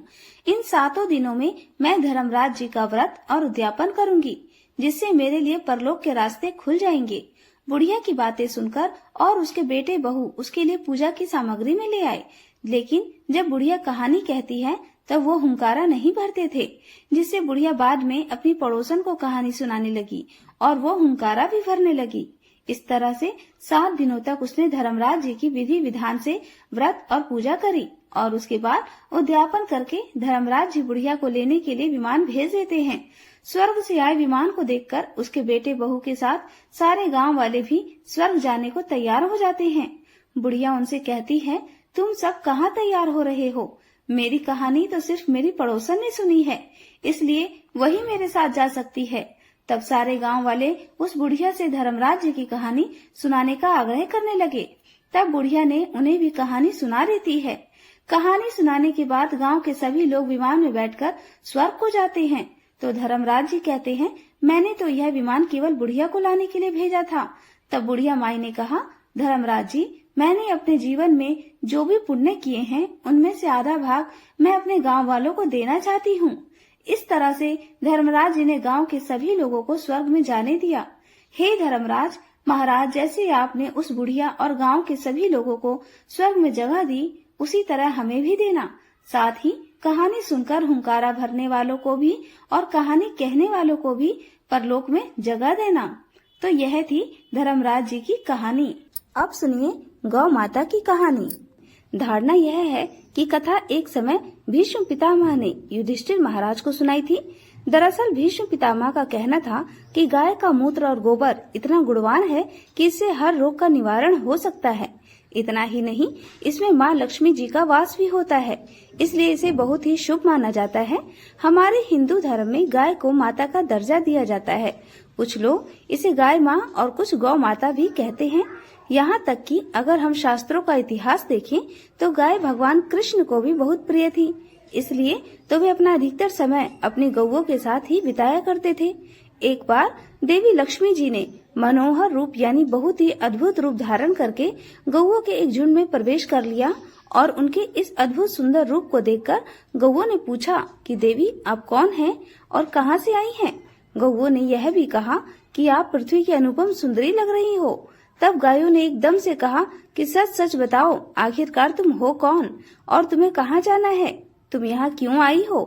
इन 7 दिनों में मैं धर्मराज जी का व्रत और उद्यापन करूंगी, जिससे मेरे लिए परलोक के रास्ते खुल जाएंगे। बुढ़िया की बातें सुनकर और उसके बेटे बहू उसके लिए पूजा की सामग्री में ले आए, लेकिन जब बुढ़िया कहानी कहती है तब वो हुंकारा नहीं भरते थे, जिससे बुढ़िया बाद में अपनी पड़ोसन को कहानी सुनाने लगी और वो हुंकारा भी भरने लगी। इस तरह से 7 दिनों तक उसने धर्मराज जी की विधि विधान से व्रत और पूजा करी और उसके बाद उद्यापन करके धर्मराज जी बुढ़िया को लेने के लिए विमान भेज देते हैं। स्वर्ग से आए विमान को देखकर उसके बेटे बहू के साथ सारे गांव वाले भी स्वर्ग जाने को तैयार हो जाते हैं। बुढ़िया उनसे कहती है, तुम सब कहाँ तैयार हो रहे हो? मेरी कहानी तो सिर्फ मेरी पड़ोसन ने सुनी है, इसलिए वही मेरे साथ जा सकती है। तब सारे गांव वाले उस बुढ़िया से धर्मराज जी की कहानी सुनाने का आग्रह करने लगे। तब बुढ़िया ने उन्हें भी कहानी सुना देती है। कहानी सुनाने के बाद गांव के सभी लोग विमान में बैठकर स्वर्ग को जाते हैं। तो धर्मराज जी कहते हैं, मैंने तो यह विमान केवल बुढ़िया को लाने के लिए भेजा था। तब बुढ़िया माई ने कहा, धर्मराज जी, मैंने अपने जीवन में जो भी पुण्य किए हैं उनमें से आधा भाग मैं अपने गांव वालों को देना चाहती हूँ। इस तरह से धर्मराज जी ने गांव के सभी लोगों को स्वर्ग में जाने दिया। हे धर्मराज महाराज, जैसे आपने उस बुढ़िया और गांव के सभी लोगों को स्वर्ग में जगह दी, उसी तरह हमें भी देना। साथ ही कहानी सुनकर हुंकारा भरने वालों को भी और कहानी कहने वालों को भी परलोक में जगह देना। तो यह थी धर्मराज जी की कहानी। अब सुनिए गौ माता की कहानी। धारणा यह है कि कथा एक समय भीष्म पितामह ने युधिष्ठिर महाराज को सुनाई थी। दरअसल भीष्म पितामह का कहना था कि गाय का मूत्र और गोबर इतना गुणवान है कि इससे हर रोग का निवारण हो सकता है। इतना ही नहीं, इसमें माँ लक्ष्मी जी का वास भी होता है, इसलिए इसे बहुत ही शुभ माना जाता है। हमारे हिंदू धर्म में गाय को माता का दर्जा दिया जाता है। कुछ लोग इसे गाय माँ और कुछ गौ माता भी कहते हैं। यहाँ तक कि अगर हम शास्त्रों का इतिहास देखें तो गाय भगवान कृष्ण को भी बहुत प्रिय थी, इसलिए तो वे अपना अधिकतर समय अपनी गौओं के साथ ही बिताया करते थे। एक बार देवी लक्ष्मी जी ने मनोहर रूप यानी बहुत ही अद्भुत रूप धारण करके गौओं के एक झुंड में प्रवेश कर लिया और उनके इस अद्भुत सुंदर रूप को देखकर गौओं ने पूछा कि देवी आप कौन हैं और कहां से आई हैं? गौओं ने यह भी कहा कि आप पृथ्वी की अनुपम सुंदरी लग रही हो। तब गायों ने एकदम से कहा कि सच सच बताओ, आखिरकार तुम हो कौन और तुम्हें कहाँ जाना है? तुम यहाँ क्यों आई हो?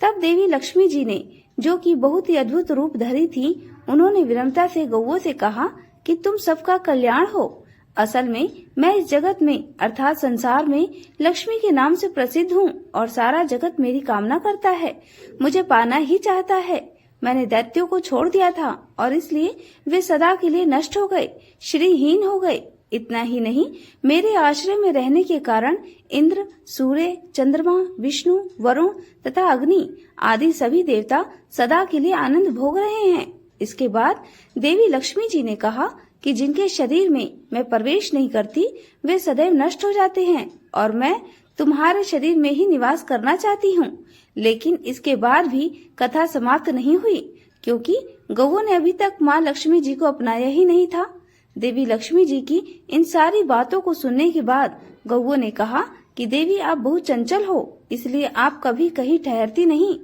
तब देवी लक्ष्मी जी ने, जो कि बहुत ही अद्भुत रूप धरी थी, उन्होंने विनम्रता से गौओं से कहा कि तुम सबका कल्याण हो। असल में मैं इस जगत में अर्थात संसार में लक्ष्मी के नाम से प्रसिद्ध हूँ और सारा जगत मेरी कामना करता है, मुझे पाना ही चाहता है। मैंने दैत्यों को छोड़ दिया था और इसलिए वे सदा के लिए नष्ट हो गए, श्रीहीन हो गए। इतना ही नहीं, मेरे आश्रय में रहने के कारण इंद्र, सूर्य, चंद्रमा, विष्णु, वरुण तथा अग्नि आदि सभी देवता सदा के लिए आनंद भोग रहे हैं। इसके बाद देवी लक्ष्मी जी ने कहा कि जिनके शरीर में मैं प्रवेश नहीं करती वे सदैव नष्ट हो जाते हैं और मैं तुम्हारे शरीर में ही निवास करना चाहती हूँ। लेकिन इसके बाद भी कथा समाप्त नहीं हुई, क्योंकि गौओं ने अभी तक माँ लक्ष्मी जी को अपनाया ही नहीं था। देवी लक्ष्मी जी की इन सारी बातों को सुनने के बाद गौओं ने कहा कि देवी आप बहुत चंचल हो, इसलिए आप कभी कहीं ठहरती नहीं।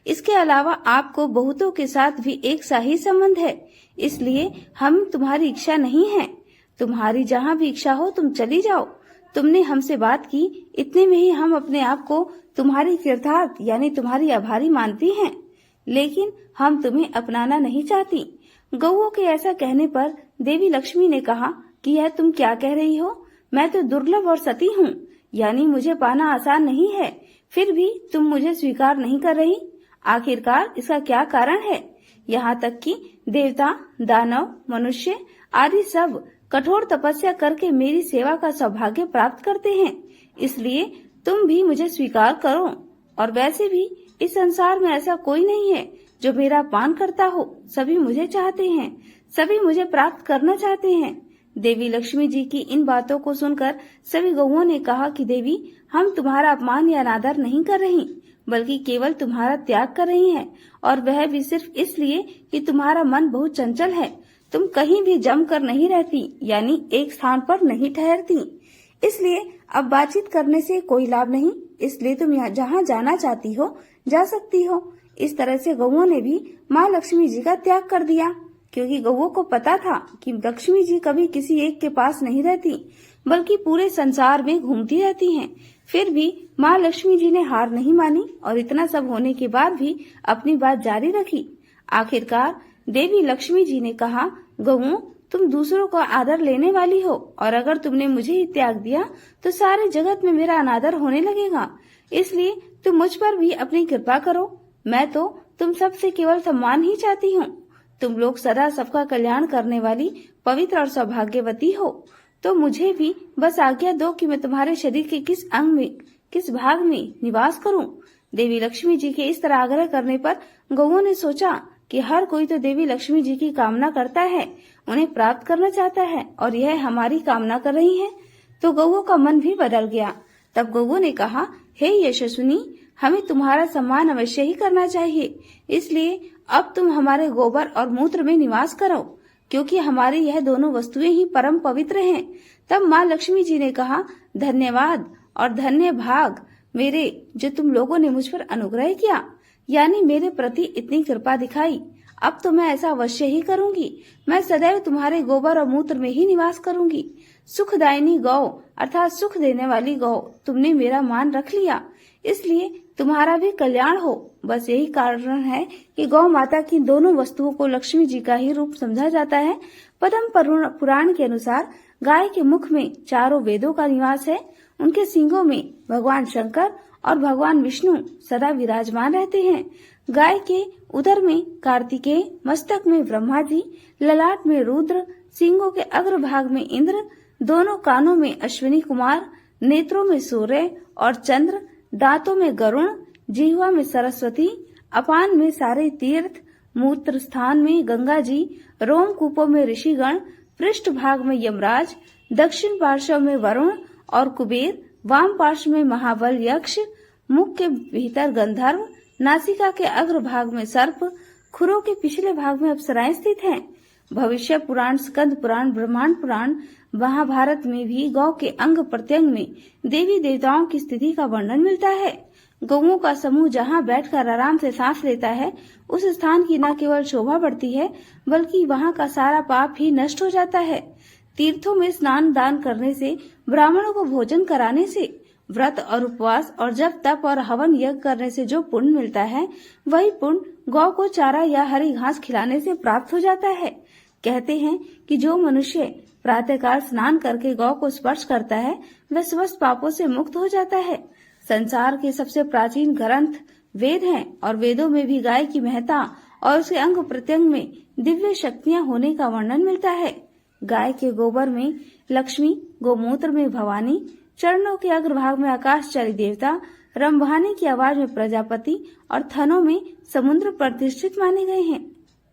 इसके अलावा आपको बहुतों के साथ भी एक सा ही संबंध है, इसलिए हम तुम्हारी इच्छा नहीं है। तुम्हारी जहाँ भी इच्छा हो तुम चली जाओ। तुमने हमसे बात की, इतने में ही हम अपने आप को तुम्हारी कृतार्थ यानी तुम्हारी आभारी मानती हैं, लेकिन हम तुम्हें अपनाना नहीं चाहती। गौओं के ऐसा कहने पर देवी लक्ष्मी ने कहा कि यह तुम क्या कह रही हो? मैं तो दुर्लभ और सती हूँ, यानी मुझे पाना आसान नहीं है, फिर भी तुम मुझे स्वीकार नहीं कर रही। आखिरकार इसका क्या कारण है? यहाँ तक कि देवता, दानव, मनुष्य आदि सब कठोर तपस्या करके मेरी सेवा का सौभाग्य प्राप्त करते हैं, इसलिए तुम भी मुझे स्वीकार करो। और वैसे भी इस संसार में ऐसा कोई नहीं है जो मेरा पान करता हो। सभी मुझे चाहते हैं, सभी मुझे प्राप्त करना चाहते हैं। देवी लक्ष्मी जी की इन बातों को सुनकर सभी गौओं ने कहा कि देवी, हम तुम्हारा अपमान या अनादर नहीं कर रही, बल्कि केवल तुम्हारा त्याग कर रही हैं, और वह भी सिर्फ इसलिए कि तुम्हारा मन बहुत चंचल है। तुम कहीं भी जमकर नहीं रहती, यानी एक स्थान पर नहीं ठहरती, इसलिए अब बातचीत करने से कोई लाभ नहीं। इसलिए तुम यहाँ जहाँ जाना चाहती हो जा सकती हो। इस तरह से गौओं ने भी माँ लक्ष्मी जी का त्याग कर दिया, क्योंकि गौओं को पता था कि लक्ष्मी जी कभी किसी एक के पास नहीं रहती, बल्कि पूरे संसार में घूमती रहती हैं। फिर भी माँ लक्ष्मी जी ने हार नहीं मानी और इतना सब होने के बाद भी अपनी बात जारी रखी। आखिरकार देवी लक्ष्मी जी ने कहा, गौओं, तुम दूसरों का आदर लेने वाली हो, और अगर तुमने मुझे ही त्याग दिया तो सारे जगत में मेरा अनादर होने लगेगा। इसलिए तुम मुझ पर भी अपनी कृपा करो। मैं तो तुम सबसे केवल सम्मान ही चाहती हूँ। तुम लोग सदा सबका कल्याण करने वाली पवित्र और सौभाग्यवती हो, तो मुझे भी बस आज्ञा दो कि मैं तुम्हारे शरीर के किस अंग में, किस भाग में निवास करूं। देवी लक्ष्मी जी के इस तरह आग्रह करने पर गौओं ने सोचा कि हर कोई तो देवी लक्ष्मी जी की कामना करता है, उन्हें प्राप्त करना चाहता है, और यह हमारी कामना कर रही है। तो गौओं का मन भी बदल गया। तब गौओं ने कहा, हे यशस्विनी, हमें तुम्हारा सम्मान अवश्य ही करना चाहिए, इसलिए अब तुम हमारे गोबर और मूत्र में निवास करो, क्योंकि हमारी यह दोनों वस्तुएं ही परम पवित्र हैं। तब माँ लक्ष्मी जी ने कहा, धन्यवाद और धन्य भाग मेरे, जो तुम लोगों ने मुझ पर अनुग्रह किया, यानी मेरे प्रति इतनी कृपा दिखाई। अब तो मैं ऐसा अवश्य ही करूंगी। मैं सदैव तुम्हारे गोबर और मूत्र में ही निवास करूंगी। सुखदायिनी गौ अर्थात सुख देने वाली गौ, तुमने मेरा मान रख लिया, इसलिए तुम्हारा भी कल्याण हो। बस यही कारण है कि गौ माता की दोनों वस्तुओं को लक्ष्मी जी का ही रूप समझा जाता है। पद्म पुराण के अनुसार गाय के मुख में चारों वेदों का निवास है। उनके सींगों में भगवान शंकर और भगवान विष्णु सदा विराजमान रहते हैं। गाय के उदर में कार्तिकेय, मस्तक में ब्रह्मा जी, ललाट में रुद्र, सींगों के अग्रभाग में इंद्र, दोनों कानों में अश्विनी कुमार, नेत्रों में सूर्य और चंद्र, दांतों में गरुण, जिह्वा में सरस्वती, अपान में सारे तीर्थ, मूत्र स्थान में गंगा जी, रोमकूपों में ऋषिगण, पृष्ठ भाग में यमराज, दक्षिण पार्श्व में वरुण और कुबेर, वाम पार्श्व में महाबल यक्ष, मुख के भीतर गंधर्व, नासिका के अग्र भाग में सर्प, खुरों के पिछले भाग में अप्सराएं स्थित हैं। भविष्य पुराण, स्कंद पुराण, ब्रह्मांड पुराण, महाभारत में भी गौ के अंग प्रत्यंग में देवी देवताओं की स्थिति का वर्णन मिलता है। गौओं का समूह जहाँ बैठकर आराम से सांस लेता है, उस स्थान की न केवल शोभा बढ़ती है, बल्कि वहाँ का सारा पाप ही नष्ट हो जाता है। तीर्थों में स्नान दान करने से, ब्राह्मणों को भोजन कराने से, व्रत और उपवास और जप तप और हवन यज्ञ करने से जो पुण्य मिलता है, वही पुण्य गौ को चारा या हरी घास खिलाने से प्राप्त हो जाता है। कहते हैं कि जो मनुष्य प्रातःकाल स्नान करके गौ को स्पर्श करता है, वह समस्त पापों से मुक्त हो जाता है। संसार के सबसे प्राचीन ग्रंथ वेद हैं, और वेदों में भी गाय की महत्ता और उसके अंग प्रत्यंग में दिव्य शक्तियां होने का वर्णन मिलता है। गाय के गोबर में लक्ष्मी, गोमूत्र में भवानी, चरणों के अग्रभाग में आकाशचारी देवता, रंभाने की आवाज में प्रजापति और थनों में समुद्र प्रतिष्ठित माने गए हैं।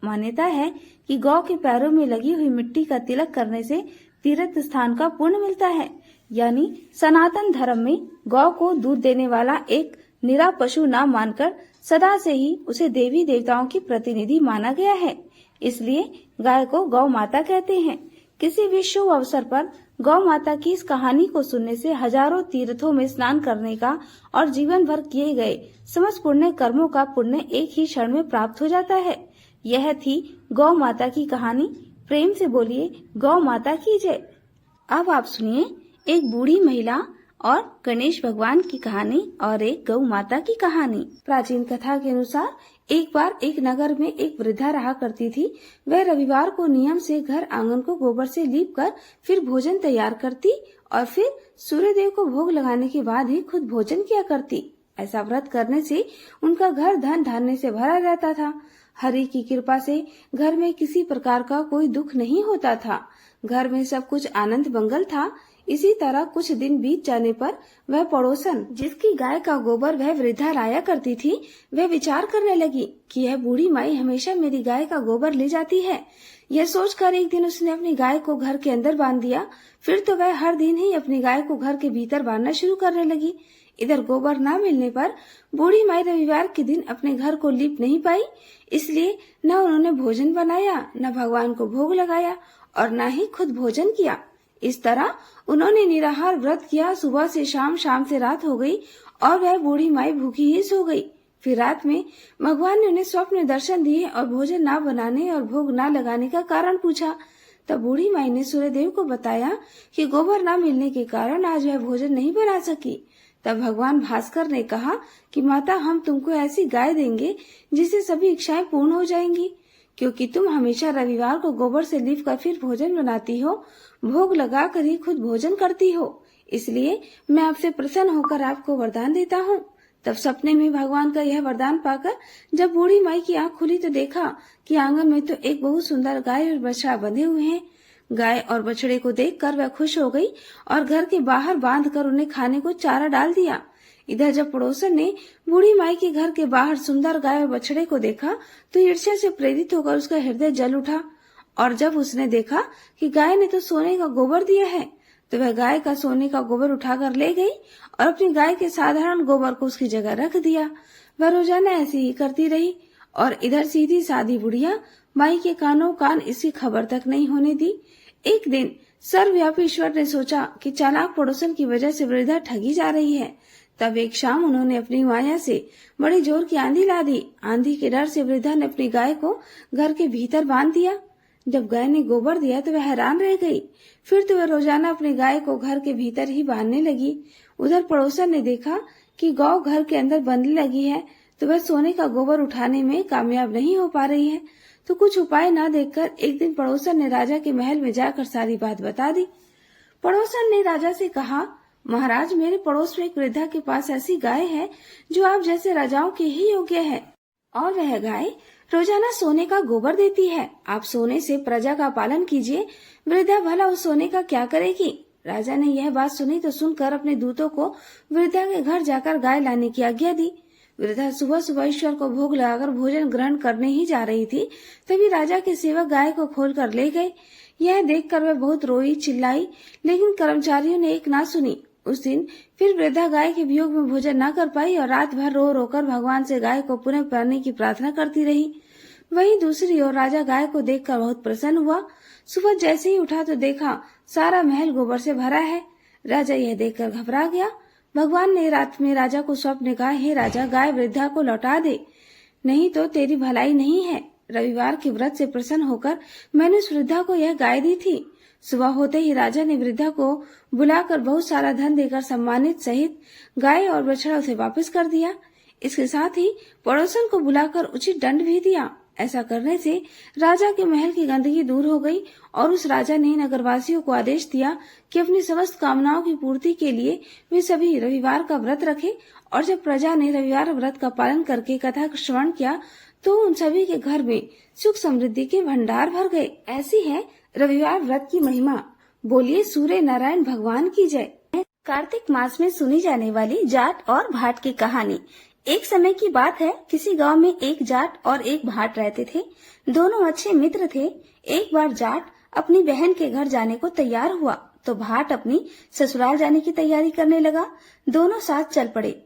मान्यता है कि गौ के पैरों में लगी हुई मिट्टी का तिलक करने से तीर्थ स्थान का पुण्य मिलता है। यानी सनातन धर्म में गौ को दूध देने वाला एक निरा पशु न मानकर सदा से ही उसे देवी देवताओं की प्रतिनिधि माना गया है। इसलिए गाय को गौ माता कहते हैं। किसी भी शुभ अवसर पर गौ माता की इस कहानी को सुनने से हजारों तीर्थों में स्नान करने का और जीवन भर किए गए समस्त पुण्य कर्मों का पुण्य एक ही क्षण में प्राप्त हो जाता है। यह थी गौ माता की कहानी। प्रेम से बोलिए गौ माता की जय। अब आप सुनिए एक बूढ़ी महिला और गणेश भगवान की कहानी और एक गौ माता की कहानी। प्राचीन कथा के अनुसार एक बार एक नगर में एक वृद्धा रहा करती थी। वह रविवार को नियम से घर आंगन को गोबर से लीप कर फिर भोजन तैयार करती और फिर सूर्यदेव को भोग लगाने के बाद ही खुद भोजन किया करती। ऐसा व्रत करने से उनका घर धन धान्य से भरा रहता था। हरि की कृपा से घर में किसी प्रकार का कोई दुख नहीं होता था। घर में सब कुछ आनंद मंगल था। इसी तरह कुछ दिन बीत जाने पर वह पड़ोसन जिसकी गाय का गोबर वह वृद्धा लाया करती थी, वह विचार करने लगी कि यह बूढ़ी माई हमेशा मेरी गाय का गोबर ले जाती है। यह सोचकर एक दिन उसने अपनी गाय को घर के अंदर बांध दिया। फिर तो वह हर दिन ही अपनी गाय को घर के भीतर बांधना शुरू करने लगी। इधर गोबर न मिलने पर बूढ़ी माई रविवार के दिन अपने घर को लीप नहीं पाई, इसलिए न उन्होंने भोजन बनाया, न भगवान को भोग लगाया और न ही खुद भोजन किया। इस तरह उन्होंने निराहार व्रत किया। सुबह से शाम, शाम से रात हो गई और वह बूढ़ी माई भूखी ही सो गई। फिर रात में भगवान ने उन्हें स्वप्न में दर्शन दिए और भोजन न बनाने और भोग न लगाने का कारण पूछा। तब बूढ़ी माई ने सूर्यदेव को बताया कि गोबर न मिलने के कारण आज वह भोजन नहीं बना सकी। तब भगवान भास्कर ने कहा कि माता, हम तुमको ऐसी गाय देंगे जिससे सभी इच्छाएं पूर्ण हो जाएंगी, क्योंकि तुम हमेशा रविवार को गोबर से लीप कर फिर भोजन बनाती हो, भोग लगा कर ही खुद भोजन करती हो। इसलिए मैं आपसे प्रसन्न होकर आपको वरदान देता हूँ। तब सपने में भगवान का यह वरदान पाकर जब बूढ़ी माई की आंख खुली तो देखा कि आंगन में तो एक बहुत सुंदर गाय और बछड़ा बंधे हुए हैं। गाय और बछड़े को देखकर वह खुश हो गई और घर के बाहर बांधकर उन्हें खाने को चारा डाल दिया। इधर जब पड़ोसन ने बूढ़ी माई के घर के बाहर सुंदर गाय और बछड़े को देखा तो ईर्ष्या से प्रेरित होकर उसका हृदय जल उठा। और जब उसने देखा कि गाय ने तो सोने का गोबर दिया है, तो वह गाय का सोने का गोबर उठाकर ले गई और अपनी गाय के साधारण गोबर को उसकी जगह रख दिया। वह रोजाना ऐसे ही करती रही और इधर सीधी सादी बुढ़िया माई के कानों कान इसकी खबर तक नहीं होने दी। एक दिन सर्वव्यापी ईश्वर ने सोचा कि चालाक पड़ोसन की वजह से वृद्धा ठगी जा रही है। तब एक शाम उन्होंने अपनी माया से बड़ी जोर की आंधी ला दी। आंधी के डर से वृद्धा ने अपनी गाय को घर के भीतर बांध दिया। जब गाय ने गोबर दिया तो वह हैरान रह गई। फिर तो वह रोजाना अपनी गाय को घर के भीतर ही बांधने लगी। उधर पड़ोसन ने देखा कि गौ घर के अंदर बंधने लगी है, तो वह सोने का गोबर उठाने में कामयाब नहीं हो पा रही है। तो कुछ उपाय न देखकर एक दिन पड़ोसन ने राजा के महल में जाकर सारी बात बता दी। पड़ोसन ने राजा से कहा, महाराज, मेरे पड़ोस में एक वृद्धा के पास ऐसी गाय है जो आप जैसे राजाओं के ही योग्य है, और वह गाय रोजाना सोने का गोबर देती है। आप सोने से प्रजा का पालन कीजिए। वृद्धा भला उस सोने का क्या करेगी? राजा ने यह बात सुनी तो सुनकर अपने दूतों को वृद्धा के घर जाकर गाय लाने की आज्ञा दी। वृद्धा सुबह सुबह ईश्वर को भोग लगाकर भोजन ग्रहण करने ही जा रही थी, तभी राजा के सेवक गाय को खोल कर ले गए। यह देखकर वह बहुत रोई, चिल्लाई, लेकिन कर्मचारियों ने एक ना सुनी। उस दिन फिर वृद्धा गाय के वियोग में भोजन न कर पाई और रात भर रो रोकर भगवान से गाय को पुनः पाने की प्रार्थना करती रही। वहीं दूसरी ओर राजा गाय को देखकर बहुत प्रसन्न हुआ। सुबह जैसे ही उठा तो देखा सारा महल गोबर से भरा है। राजा यह देखकर घबरा गया। भगवान ने रात में राजा को स्वप्न कहा, हे राजा, गाय वृद्धा को लौटा दे, नहीं तो तेरी भलाई नहीं है। रविवार के व्रत से प्रसन्न होकर मैंने उस वृद्धा को यह गाय दी थी। सुबह होते ही राजा ने वृद्धा को बुलाकर बहुत सारा धन देकर सम्मानित सहित गाय और बछड़ा उसे वापस कर दिया। इसके साथ ही पड़ोसन को बुलाकर उचित दंड भी दिया। ऐसा करने से राजा के महल की गंदगी दूर हो गई और उस राजा ने नगरवासियों को आदेश दिया कि अपनी समस्त कामनाओं की पूर्ति के लिए वे सभी रविवार का व्रत रखें। और जब प्रजा ने रविवार व्रत का पालन करके कथा का श्रवण किया तो उन सभी के घर में सुख समृद्धि के भंडार भर गए। ऐसी है रविवार व्रत की महिमा। बोलिए सूर्य नारायण भगवान की जय। कार्तिक मास में सुनी जाने वाली जाट और भाट की कहानी। एक समय की बात है, किसी गांव में एक जाट और एक भाट रहते थे। दोनों अच्छे मित्र थे। एक बार जाट अपनी बहन के घर जाने को तैयार हुआ तो भाट अपनी ससुराल जाने की तैयारी करने लगा। दोनों साथ चल पड़े।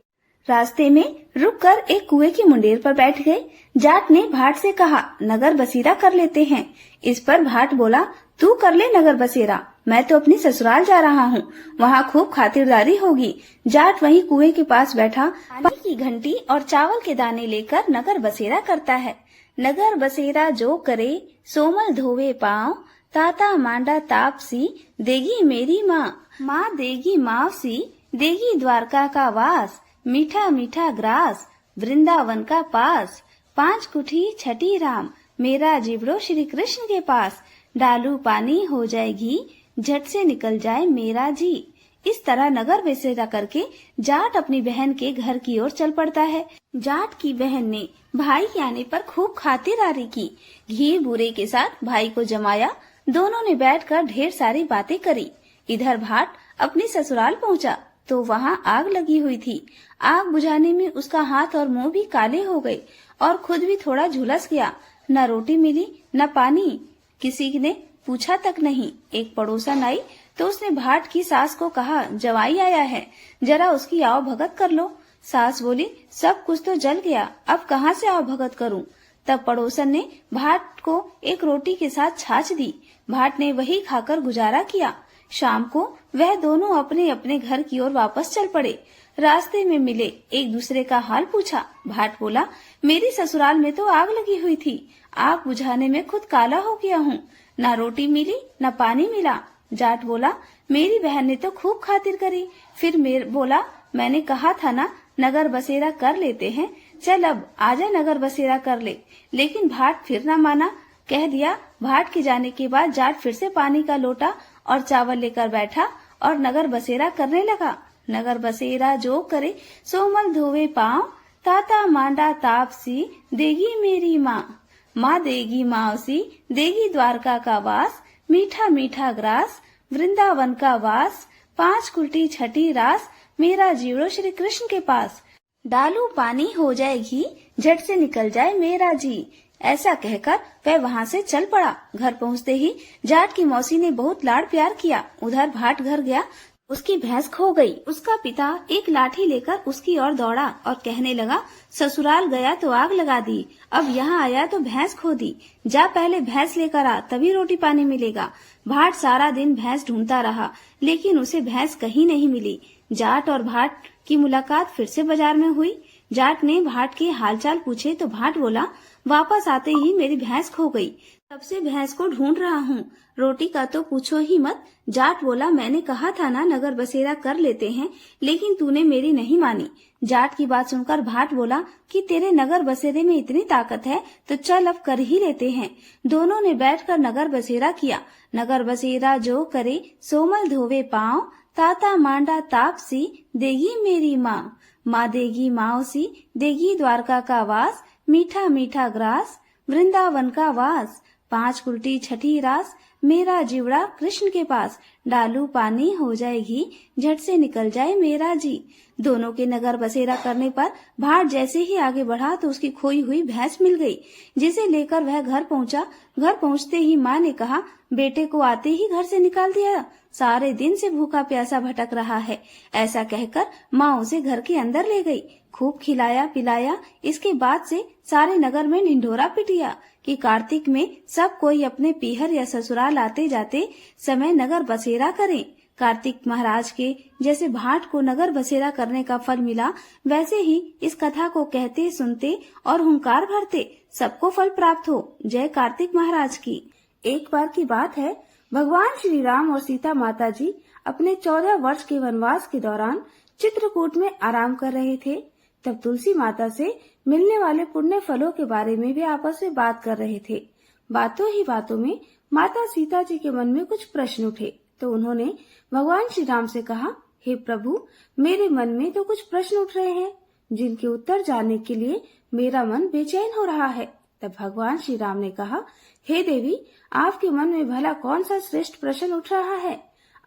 रास्ते में रुककर एक कुएं की मुंडेर पर बैठ गए। जाट ने भाट से कहा, नगर बसेरा कर लेते हैं। इस पर भाट बोला, तू कर ले नगर बसेरा, मैं तो अपनी ससुराल जा रहा हूँ, वहाँ खूब खातिरदारी होगी। जाट वहीं कुएं के पास बैठा पानी की घंटी और चावल के दाने लेकर नगर बसेरा करता है। नगर बसेरा जो करे सोमल धोवे पाँव, ताता मांडा तापसी देगी मेरी माँ, माँ देगी मावसी देगी द्वारका का वास, मीठा मीठा ग्रास, वृंदावन का पास। 5 कुठी छठी राम, मेरा जीवड़ो श्री कृष्ण के पास। डालू पानी हो जाए घी, झट से निकल जाए मेरा जी। इस तरह नगर बसेरा करके जाट अपनी बहन के घर की ओर चल पड़ता है। जाट की बहन ने भाई के आने पर खूब खातिरदारी की। घी बूरे के साथ भाई को जमाया। दोनों ने बैठकर ढेर सारी बातें करी। इधर भाट अपने ससुराल पहुंचा तो वहां आग लगी हुई थी। आग बुझाने में उसका हाथ और मुंह भी काले हो गए और खुद भी थोड़ा झुलस गया। न रोटी मिली न पानी, किसी ने पूछा तक नहीं। एक पड़ोसन आई तो उसने भाट की सास को कहा, जवाई आया है, जरा उसकी आओ भगत कर लो। सास बोली, सब कुछ तो जल गया, अब कहाँ से आओ भगत करूं। तब पड़ोसन ने भाट को एक रोटी के साथ छाछ दी। भाट ने वही खाकर गुजारा किया। शाम को वह दोनों अपने अपने घर की ओर वापस चल पड़े। रास्ते में मिले, एक दूसरे का हाल पूछा। भाट बोला, मेरी ससुराल में तो आग लगी हुई थी, आग बुझाने में खुद काला हो गया हूँ। न रोटी मिली न पानी मिला। जाट बोला, मेरी बहन ने तो खूब खातिर करी। फिर बोला, मैंने कहा था ना नगर बसेरा कर लेते हैं, चल अब आजा नगर बसेरा कर ले। लेकिन भाट फिर न माना। कह दिया। भाट के जाने के बाद जाट फिर से पानी का लोटा और चावल लेकर बैठा और नगर बसेरा करने लगा। नगर बसेरा जो करे सोमल धोवे पाँव, ताता मांडा तापसी देगी मेरी माँ। माँ देगी मावसी, देगी द्वारका का वास, मीठा मीठा ग्रास, वृंदावन का वास। 5 कुटी छठी रास, मेरा जीवड़ो श्री कृष्ण के पास। डालू पानी हो जाए घी, झट से निकल जाए मेरा जी। ऐसा कहकर वह वहाँ से चल पड़ा। घर पहुँचते ही जाट की मौसी ने बहुत लाड़ प्यार किया। उधर भाट घर गया, उसकी भैंस खो गई। उसका पिता एक लाठी लेकर उसकी ओर दौड़ा और कहने लगा, ससुराल गया तो आग लगा दी, अब यहाँ आया तो भैंस खो दी। जा पहले भैंस लेकर आ, तभी रोटी पानी मिलेगा। भाट सारा दिन भैंस ढूंढता रहा, लेकिन उसे भैंस कहीं नहीं मिली। जाट और भाट की मुलाकात फिर से बाजार में हुई। जाट ने भाट के हालचाल पूछे तो भाट बोला, वापस आते ही मेरी भैंस खो गई, तब से भैंस को ढूंढ रहा हूँ, रोटी का तो पूछो ही मत। जाट बोला, मैंने कहा था ना नगर बसेरा कर लेते हैं, लेकिन तूने मेरी नहीं मानी। जाट की बात सुनकर भाट बोला कि तेरे नगर बसेरे में इतनी ताकत है तो चल अब कर ही लेते हैं। दोनों ने बैठकर नगर बसेरा किया। नगर बसेरा जो करे सोमल धोवे पाँव, ताता मांडा तापसी देगी मेरी माँ। माँ देगी माओसी, देगी द्वारका का वास, मीठा मीठा ग्रास, वृंदावन का वास। 5 कुटी छठी रास, मेरा जीवड़ा कृष्ण के पास। डालू पानी हो जाए घी, झट से निकल जाए मेरा जी। दोनों के नगर बसेरा करने पर भाट जैसे ही आगे बढ़ा तो उसकी खोई हुई भैंस मिल गई, जिसे लेकर वह घर पहुंचा। घर पहुंचते ही माँ ने कहा, बेटे को आते ही घर से निकाल दिया, सारे दिन से भूखा प्यासा भटक रहा है। ऐसा कहकर माँ उसे घर के अंदर ले गई, खूब खिलाया पिलाया। इसके बाद से सारे नगर में ढिंढोरा पिटिया कि कार्तिक में सब कोई अपने पीहर या ससुराल आते जाते समय नगर बसेरा करें। कार्तिक महाराज के जैसे भाट को नगर बसेरा करने का फल मिला, वैसे ही इस कथा को कहते सुनते और हुंकार भरते सबको फल प्राप्त हो। जय कार्तिक महाराज की। एक बार की बात है, भगवान श्री राम और सीता माता जी अपने 14 वर्ष के वनवास के दौरान चित्रकूट में आराम कर रहे थे। तब तुलसी माता से मिलने वाले पुण्य फलों के बारे में वे आपस में बात कर रहे थे। बातों ही बातों में माता सीता जी के मन में कुछ प्रश्न उठे तो उन्होंने भगवान श्री राम से कहा, हे प्रभु, मेरे मन में तो कुछ प्रश्न उठ रहे हैं जिनके उत्तर जानने के लिए मेरा मन बेचैन हो रहा है। तब भगवान श्री राम ने कहा, हे देवी, आपके मन में भला कौन सा श्रेष्ठ प्रश्न उठ रहा है?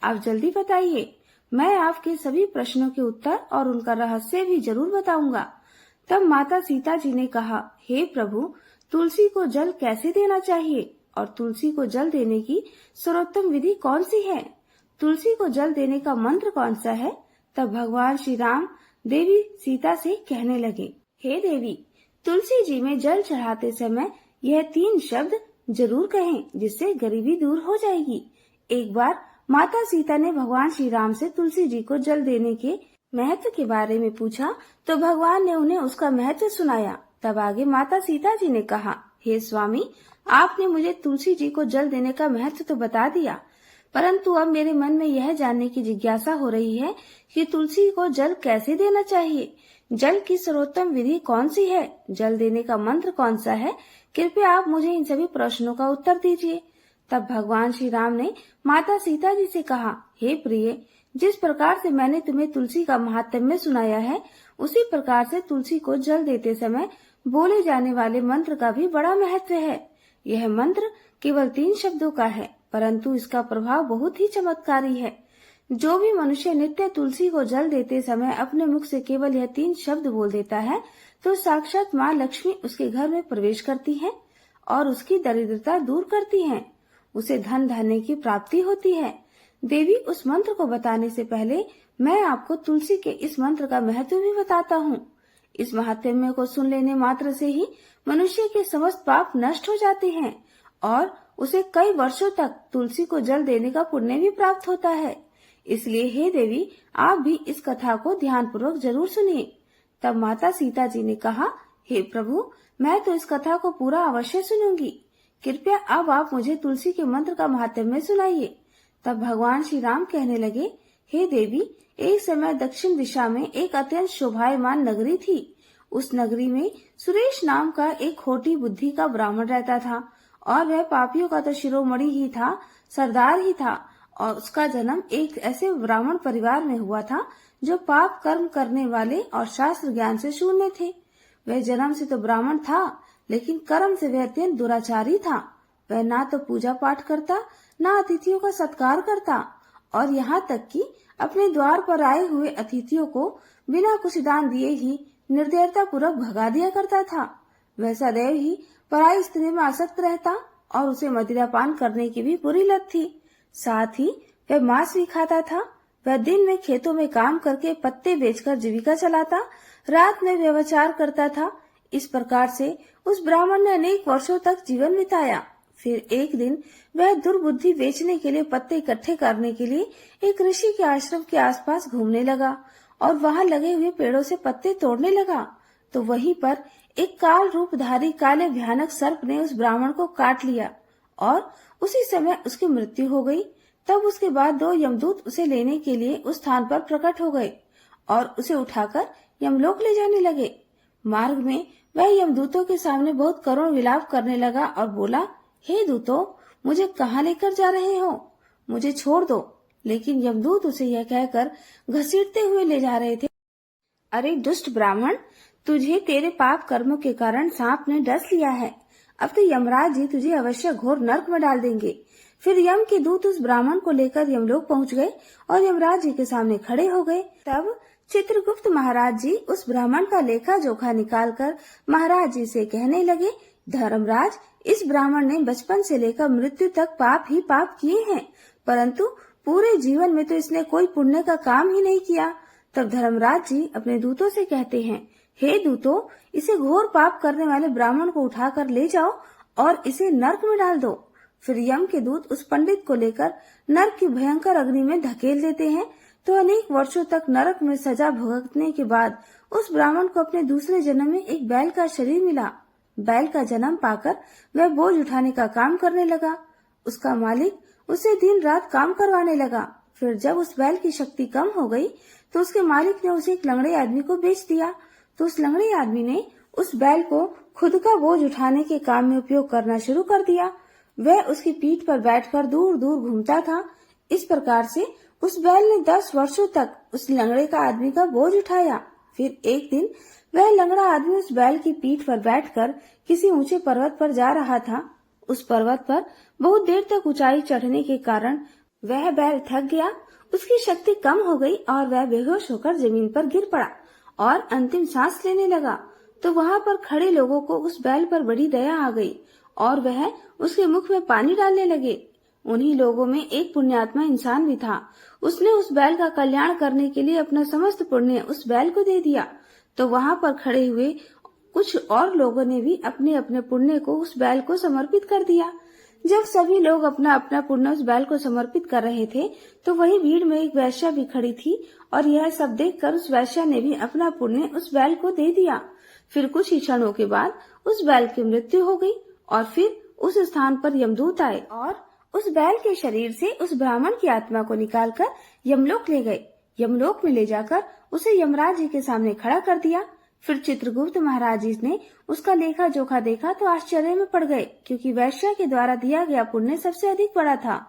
आप जल्दी बताइए, मैं आपके सभी प्रश्नों के उत्तर और उनका रहस्य भी जरूर बताऊंगा। तब माता सीता जी ने कहा, हे प्रभु, तुलसी को जल कैसे देना चाहिए और तुलसी को जल देने की सर्वोत्तम विधि कौन सी है? तुलसी को जल देने का मंत्र कौन सा है? तब भगवान श्री राम देवी सीता से कहने लगे, हे देवी, तुलसी जी में जल चढ़ाते समय यह 3 शब्द जरूर कहें, जिससे गरीबी दूर हो जाएगी। एक बार माता सीता ने भगवान श्री राम से तुलसी जी को जल देने के महत्व के बारे में पूछा तो भगवान ने उन्हें उसका महत्व सुनाया। तब आगे माता सीता जी ने कहा, हे स्वामी, आपने मुझे तुलसी जी को जल देने का महत्व तो बता दिया, परंतु अब मेरे मन में यह जानने की जिज्ञासा हो रही है कि तुलसी को जल कैसे देना चाहिए। जल की सर्वोत्तम विधि कौन सी है? जल देने का मंत्र कौन सा है? कृपया आप मुझे इन सभी प्रश्नों का उत्तर दीजिए। तब भगवान श्री राम ने माता सीता जी से कहा, हे प्रिय, जिस प्रकार से मैंने तुम्हें तुलसी का महात्म्य सुनाया है, उसी प्रकार से तुलसी को जल देते समय बोले जाने वाले मंत्र का भी बड़ा महत्व है। यह मंत्र केवल 3 शब्दों का है, परंतु इसका प्रभाव बहुत ही चमत्कारी है। जो भी मनुष्य नित्य तुलसी को जल देते समय अपने मुख से केवल यह 3 शब्द बोल देता है, तो साक्षात माँ लक्ष्मी उसके घर में प्रवेश करती है और उसकी दरिद्रता दूर करती है। उसे धन धान्य की प्राप्ति होती है। देवी, उस मंत्र को बताने से पहले मैं आपको तुलसी के इस मंत्र का महत्व भी बताता हूँ। इस महात्म्य को सुन लेने मात्र से ही मनुष्य के समस्त पाप नष्ट हो जाते हैं और उसे कई वर्षों तक तुलसी को जल देने का पुण्य भी प्राप्त होता है। इसलिए हे देवी, आप भी इस कथा को ध्यान पूर्वक जरूर सुनिए। तब माता सीता जी ने कहा, हे प्रभु, मैं तो इस कथा को पूरा अवश्य सुनूंगी। कृपया अब आप मुझे तुलसी के मंत्र का महात्म्य सुनाइए। तब भगवान श्री राम कहने लगे, हे देवी, एक समय दक्षिण दिशा में एक अत्यंत शोभायमान नगरी थी। उस नगरी में सुरेश नाम का एक खोटी बुद्धि का ब्राह्मण रहता था और वह पापियों का तो शिरोमणि ही था, सरदार ही था। और उसका जन्म एक ऐसे ब्राह्मण परिवार में हुआ था जो पाप कर्म करने वाले और शास्त्र ज्ञान से शून्य थे। वह जन्म से तो ब्राह्मण था, लेकिन कर्म से वह अत्यंत दुराचारी था। वह ना तो पूजा पाठ करता, ना अतिथियों का सत्कार करता और यहाँ तक कि अपने द्वार पर आए हुए अतिथियों को बिना कुछ दान दिए ही निर्दयता पूर्वक भगा दिया करता था। वह सदैव ही पराई स्त्री में आसक्त रहता और उसे मदिरा पान करने की भी बुरी लत थी। साथ ही वह मांस भी खाता था। वह दिन में खेतों में काम करके पत्ते बेचकर जीविका चलाता, रात में व्यभिचार करता था। इस प्रकार से उस ब्राह्मण ने अनेक वर्षों तक जीवन बिताया। फिर एक दिन वह दुर्बुद्धि बेचने के लिए पत्ते इकट्ठे करने के लिए एक ऋषि के आश्रम के आसपास घूमने लगा और वहां लगे हुए पेड़ों से पत्ते तोड़ने लगा। तो वहीं पर एक काल रूपधारी काले भयानक सर्प ने उस ब्राह्मण को काट लिया और उसी समय उसकी मृत्यु हो गई। तब उसके बाद 2 यमदूत उसे लेने के लिए उस स्थान पर प्रकट हो गए और उसे उठाकर यमलोक ले जाने लगे। मार्ग में वह यमदूतों के सामने बहुत करुण विलाप करने लगा और बोला, हे दूतों, मुझे कहाँ लेकर जा रहे हो? मुझे छोड़ दो। लेकिन यमदूत उसे यह कहकर घसीटते हुए ले जा रहे थे, अरे दुष्ट ब्राह्मण, तुझे तेरे पाप कर्मों के कारण सांप ने डस लिया है। अब तो यमराज जी तुझे अवश्य घोर नरक में डाल देंगे। फिर यम के दूत उस ब्राह्मण को लेकर यमलोक पहुंच गए और यमराज जी के सामने खड़े हो गए। तब चित्रगुप्त महाराज जी उस ब्राह्मण का लेखा जोखा निकालकर महाराज जी से कहने लगे, धर्मराज, इस ब्राह्मण ने बचपन से लेकर मृत्यु तक पाप ही पाप किए हैं, परंतु पूरे जीवन में तो इसने कोई पुण्य का काम ही नहीं किया। तब धर्मराज जी अपने दूतों से कहते हैं, हे दूतों, इसे घोर पाप करने वाले ब्राह्मण को उठाकर ले जाओ और इसे नरक में डाल दो। फिर यम के दूत उस पंडित को लेकर नरक की भयंकर अग्नि में धकेल देते हैं। तो अनेक वर्षों तक नरक में सजा भुगतने के बाद उस ब्राह्मण को अपने दूसरे जन्म में एक बैल का शरीर मिला। बैल का जन्म पाकर वह बोझ उठाने का काम करने लगा। उसका मालिक उसे दिन रात काम करवाने लगा। फिर जब उस बैल की शक्ति कम हो गई तो उसके मालिक ने उसे एक लंगड़े आदमी को बेच दिया। तो उस लंगड़े आदमी ने उस बैल को खुद का बोझ उठाने के काम में उपयोग करना शुरू कर दिया। वह उसकी पीठ पर बैठकर दूर दूर घूमता था। इस प्रकार से उस बैल ने 10 वर्षों तक उस लंगड़े का आदमी का बोझ उठाया। फिर एक दिन वह लंगड़ा आदमी उस बैल की पीठ पर बैठकर किसी ऊंचे पर्वत पर जा रहा था। उस पर्वत पर बहुत देर तक ऊंचाई चढ़ने के कारण वह बैल थक गया, उसकी शक्ति कम हो गई और वह बेहोश होकर जमीन पर गिर पड़ा और अंतिम सांस लेने लगा। तो वहां पर खड़े लोगों को उस बैल पर बड़ी दया आ गई और वह उसके मुख में पानी डालने लगे। उन्हीं लोगों में एक पुण्यात्मा इंसान भी था। उसने उस बैल का कल्याण करने के लिए अपना समस्त पुण्य उस बैल को दे दिया। तो वहां पर खड़े हुए कुछ और लोगों ने भी अपने अपने पुण्य को उस बैल को समर्पित कर दिया। जब सभी लोग अपना अपना पुण्य उस बैल को समर्पित कर रहे थे तो वही भीड़ में एक वैश्या भी खड़ी थी और यह सब देखकर उस वैश्या ने भी अपना पुण्य उस बैल को दे दिया। फिर कुछ ही क्षणों के बाद उस बैल की मृत्यु हो गई और फिर उस स्थान पर यमदूत आए और उस बैल के शरीर से उस ब्राह्मण की आत्मा को निकालकर यमलोक ले गए। यमलोक में ले जाकर उसे यमराज जी के सामने खड़ा कर दिया। फिर चित्रगुप्त महाराज जी ने उसका लेखा जोखा देखा तो आश्चर्य में पड़ गए, क्योंकि वैश्या के द्वारा दिया गया पुण्य सबसे अधिक बड़ा था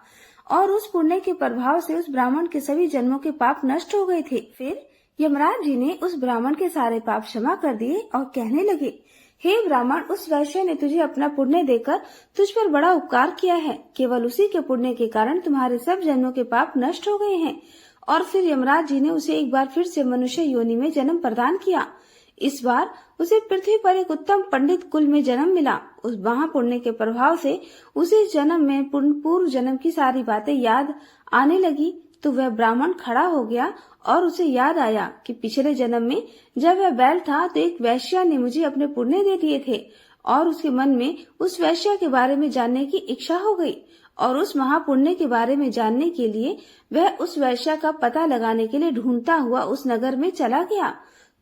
और उस पुण्य के प्रभाव से उस ब्राह्मण के सभी जन्मों के पाप नष्ट हो गए थे। फिर यमराज जी ने उस ब्राह्मण के सारे पाप क्षमा कर दिए और कहने लगे, हे ब्राह्मण, उस वैश्य ने तुझे अपना पुण्य देकर तुझ पर बड़ा उपकार किया है। केवल उसी के पुण्य के कारण तुम्हारे सब जन्मों के पाप नष्ट हो गए हैं। और फिर यमराज जी ने उसे एक बार फिर से मनुष्य योनि में जन्म प्रदान किया। इस बार उसे पृथ्वी पर एक उत्तम पंडित कुल में जन्म मिला। उस महापुण्य के प्रभाव से उसे जन्म में पूर्व जन्म की सारी बातें याद आने लगी। तो वह ब्राह्मण खड़ा हो गया और उसे याद आया कि पिछले जन्म में जब वह बैल था तो एक वैश्या ने मुझे अपने पुण्य दे दिए थे, और उसके मन में उस वैश्या के बारे में जानने की इच्छा हो गई और उस महापुण्य के बारे में जानने के लिए वह उस वैश्या का पता लगाने के लिए ढूंढता हुआ उस नगर में चला गया।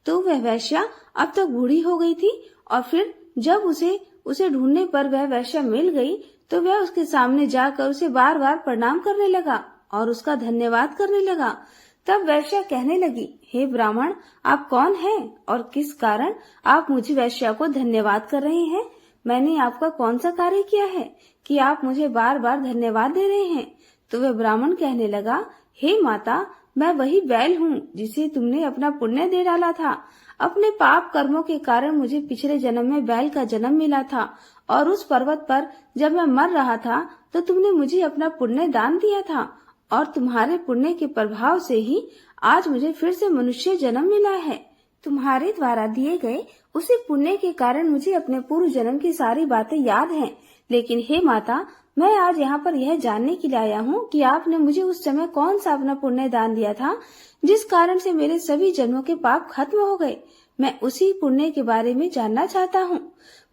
तो वह वैश्या अब तक बूढ़ी हो गई थी और फिर जब उसे ढूंढने पर वह वैश्या मिल गई तो वह उसके सामने जाकर उसे बार बार प्रणाम करने लगा और उसका धन्यवाद करने लगा। तब वैश्या कहने लगी, हे ब्राह्मण, आप कौन हैं और किस कारण आप मुझे वैश्या को धन्यवाद कर रहे हैं? मैंने आपका कौन सा कार्य किया है कि आप मुझे बार बार धन्यवाद दे रहे हैं? तो वह ब्राह्मण कहने लगा, हे माता, मैं वही बैल हूँ जिसे तुमने अपना पुण्य दे डाला था। अपने पाप कर्मों के कारण मुझे पिछले जन्म में बैल का जन्म मिला था और उस पर्वत पर जब मैं मर रहा था तो तुमने मुझे अपना पुण्य दान दिया था और तुम्हारे पुण्य के प्रभाव से ही आज मुझे फिर से मनुष्य जन्म मिला है। तुम्हारे द्वारा दिए गए उसी पुण्य के कारण मुझे अपने पूर्व जन्म की सारी बातें याद हैं। लेकिन हे माता, मैं आज यहाँ पर यह जानने के लिए आया हूँ कि आपने मुझे उस समय कौन सा अपना पुण्य दान दिया था जिस कारण से मेरे सभी जन्मों के पाप खत्म हो गए। मैं उसी पुण्य के बारे में जानना चाहता हूँ।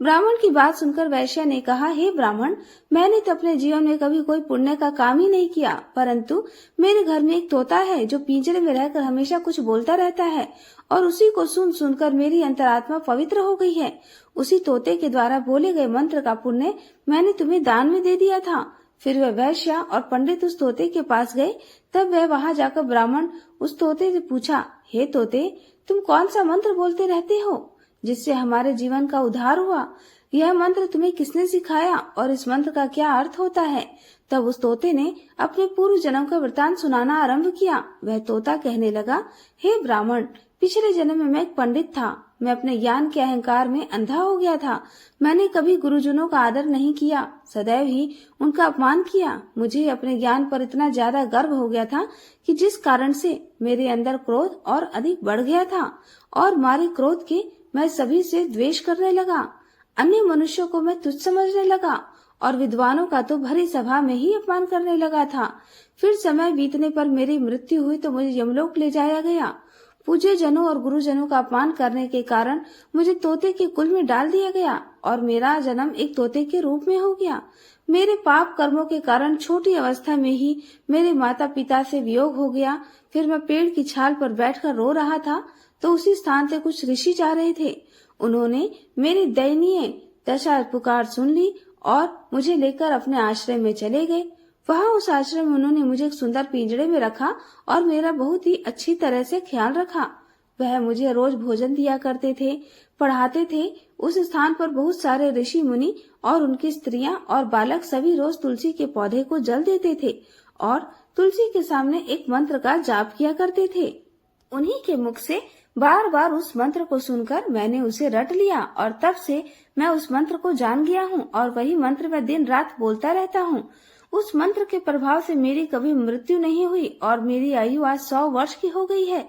ब्राह्मण की बात सुनकर वैश्या ने कहा, हे ब्राह्मण, मैंने तो अपने जीवन में कभी कोई पुण्य का काम ही नहीं किया, परंतु मेरे घर में एक तोता है जो पिंजरे में रहकर हमेशा कुछ बोलता रहता है और उसी को सुन सुनकर मेरी अंतरात्मा पवित्र हो गई है। उसी तोते के द्वारा बोले गए मंत्र का पुण्य मैंने तुम्हें दान में दे दिया था। फिर वह वैश्या और पंडित उस तोते के पास गए। तब वह वहां जाकर ब्राह्मण उस तोते से पूछा, हे तोते, तुम कौन सा मंत्र बोलते रहते हो जिससे हमारे जीवन का उद्धार हुआ? यह मंत्र तुम्हें किसने सिखाया और इस मंत्र का क्या अर्थ होता है? तब उस तोते ने अपने पूर्व जन्म का वृतांत सुनाना आरंभ किया। वह तोता कहने लगा, हे ब्राह्मण, पिछले जन्म में मैं एक पंडित था। मैं अपने ज्ञान के अहंकार में अंधा हो गया था। मैंने कभी गुरुजनों का आदर नहीं किया, सदैव ही उनका अपमान किया। मुझे अपने ज्ञान पर इतना ज्यादा गर्व हो गया था कि जिस कारण से मेरे अंदर क्रोध और अधिक बढ़ गया था और मारे क्रोध के मैं सभी से द्वेष करने लगा। अन्य मनुष्यों को मैं तुच्छ समझने लगा और विद्वानों का तो भरी सभा में ही अपमान करने लगा था। फिर समय बीतने पर मेरी मृत्यु हुई तो मुझे यमलोक ले जाया गया। पूज्य जनों और गुरुजनों का अपमान करने के कारण मुझे तोते के कुल में डाल दिया गया और मेरा जन्म एक तोते के रूप में हो गया। मेरे पाप कर्मों के कारण छोटी अवस्था में ही मेरे माता पिता से वियोग हो गया। फिर मैं पेड़ की छाल पर बैठकर रो रहा था तो उसी स्थान से कुछ ऋषि जा रहे थे। उन्होंने मेरी दयनीय दशा पुकार सुन ली और मुझे लेकर अपने आश्रम में चले गए। वहाँ उस आश्रम में उन्होंने मुझे एक सुंदर पिंजरे में रखा और मेरा बहुत ही अच्छी तरह से ख्याल रखा। वह मुझे रोज भोजन दिया करते थे, पढ़ाते थे। उस स्थान पर बहुत सारे ऋषि मुनि और उनकी स्त्रियां और बालक सभी रोज तुलसी के पौधे को जल देते थे और तुलसी के सामने एक मंत्र का जाप किया करते थे। उन्हीं के मुख से बार बार उस मंत्र को सुनकर मैंने उसे रट लिया और तब से मैं उस मंत्र को जान गया हूँ और वही मंत्र मैं दिन रात बोलता रहता हूँ। उस मंत्र के प्रभाव से मेरी कभी मृत्यु नहीं हुई और मेरी आयु आज 100 वर्ष की हो गई है।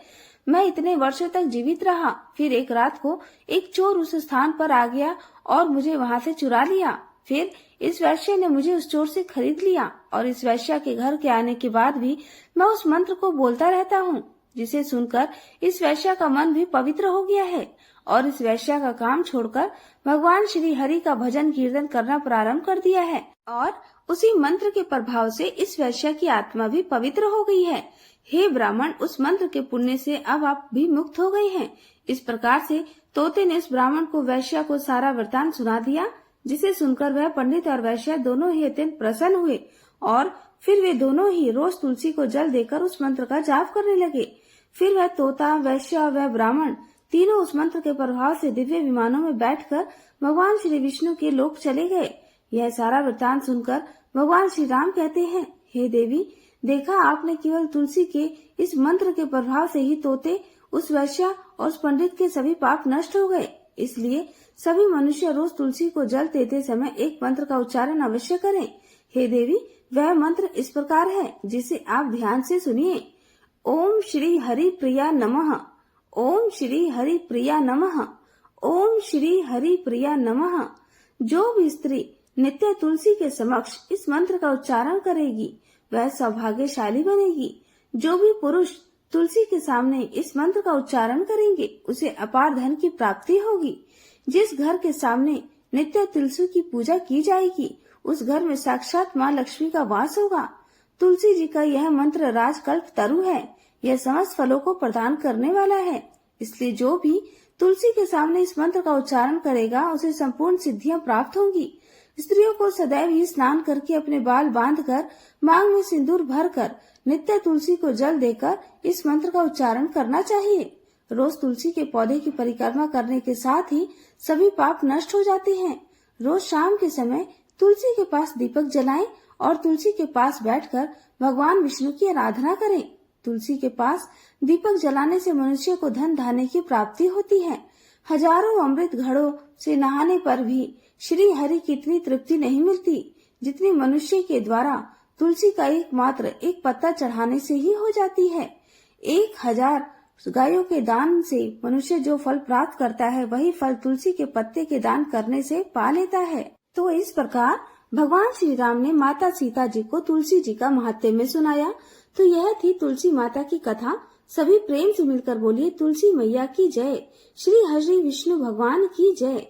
मैं इतने वर्षों तक जीवित रहा। फिर एक रात को एक चोर उस स्थान पर आ गया और मुझे वहां से चुरा लिया। फिर इस वैश्य ने मुझे उस चोर से खरीद लिया और इस वैश्य के घर के आने के बाद भी मैं उस मंत्र को बोलता रहता हूँ, जिसे सुनकर इस वैश्य का मन भी पवित्र हो गया है और इस वैश्य का काम छोड़कर भगवान श्री हरि का भजन कीर्तन करना प्रारंभ कर दिया है और उसी मंत्र के प्रभाव से इस वैश्य की आत्मा भी पवित्र हो गई है। हे ब्राह्मण, उस मंत्र के पुण्य से अब आप भी मुक्त हो गए हैं। इस प्रकार से तोते ने इस ब्राह्मण को वैश्य को सारा वृतांत सुना दिया, जिसे सुनकर वह पंडित और वैश्य दोनों ही अत्यंत प्रसन्न हुए और फिर वे दोनों ही रोज तुलसी को जल देकर उस मंत्र का जाप करने लगे। फिर वह तोता, वैश्य और वह ब्राह्मण तीनों उस मंत्र के प्रभाव से दिव्य विमानों में बैठकर भगवान श्री विष्णु के लोक चले गए। यह सारा वृत्तांत सुनकर भगवान श्री राम कहते हैं, हे देवी, देखा आपने, केवल तुलसी के इस मंत्र के प्रभाव से ही तोते, उस वैश्य और उस पंडित के सभी पाप नष्ट हो गए। इसलिए सभी मनुष्य रोज तुलसी को जल देते समय एक मंत्र का उच्चारण अवश्य करें। हे देवी, वह मंत्र इस प्रकार है, जिसे आप ध्यान से सुनिए। ओम श्री हरि प्रिया नमः, ओम श्री हरि प्रिया नमः, ओम श्री हरि प्रिया नमः। जो भी स्त्री नित्य तुलसी के समक्ष इस मंत्र का उच्चारण करेगी वह सौभाग्यशाली बनेगी। जो भी पुरुष तुलसी के सामने इस मंत्र का उच्चारण करेंगे उसे अपार धन की प्राप्ति होगी। जिस घर के सामने नित्य तुलसी की पूजा की जाएगी उस घर में साक्षात माँ लक्ष्मी का वास होगा। तुलसी जी का यह मंत्र राजकल्प तरु है। यह समस्त फलों को प्रदान करने वाला है। इसलिए जो भी तुलसी के सामने इस मंत्र का उच्चारण करेगा उसे संपूर्ण सिद्धियां प्राप्त होंगी। स्त्रियों को सदैव ही स्नान करके अपने बाल बांधकर मांग में सिंदूर भरकर नित्य तुलसी को जल देकर इस मंत्र का उच्चारण करना चाहिए। रोज तुलसी के पौधे की परिक्रमा करने के साथ ही सभी पाप नष्ट हो जाते हैं। रोज शाम के समय तुलसी के पास दीपक जलाएं और तुलसी के पास बैठकर भगवान विष्णु की आराधना करें। तुलसी के पास दीपक जलाने से मनुष्य को धन धान्य की प्राप्ति होती है। हजारों अमृत घड़ों से नहाने पर भी श्री हरि की इतनी तृप्ति नहीं मिलती जितनी मनुष्य के द्वारा तुलसी का एकमात्र एक पत्ता चढ़ाने से ही हो जाती है। 1000 गायों के दान से मनुष्य जो फल प्राप्त करता है वही फल तुलसी के पत्ते के दान करने से पा लेता है। तो इस प्रकार भगवान श्री राम ने माता सीता जी को तुलसी जी का महात्म्य सुनाया। तो यह थी तुलसी माता की कथा। सभी प्रेम से मिलकर बोलिए तुलसी मैया की जय। श्री हरि विष्णु भगवान की जय।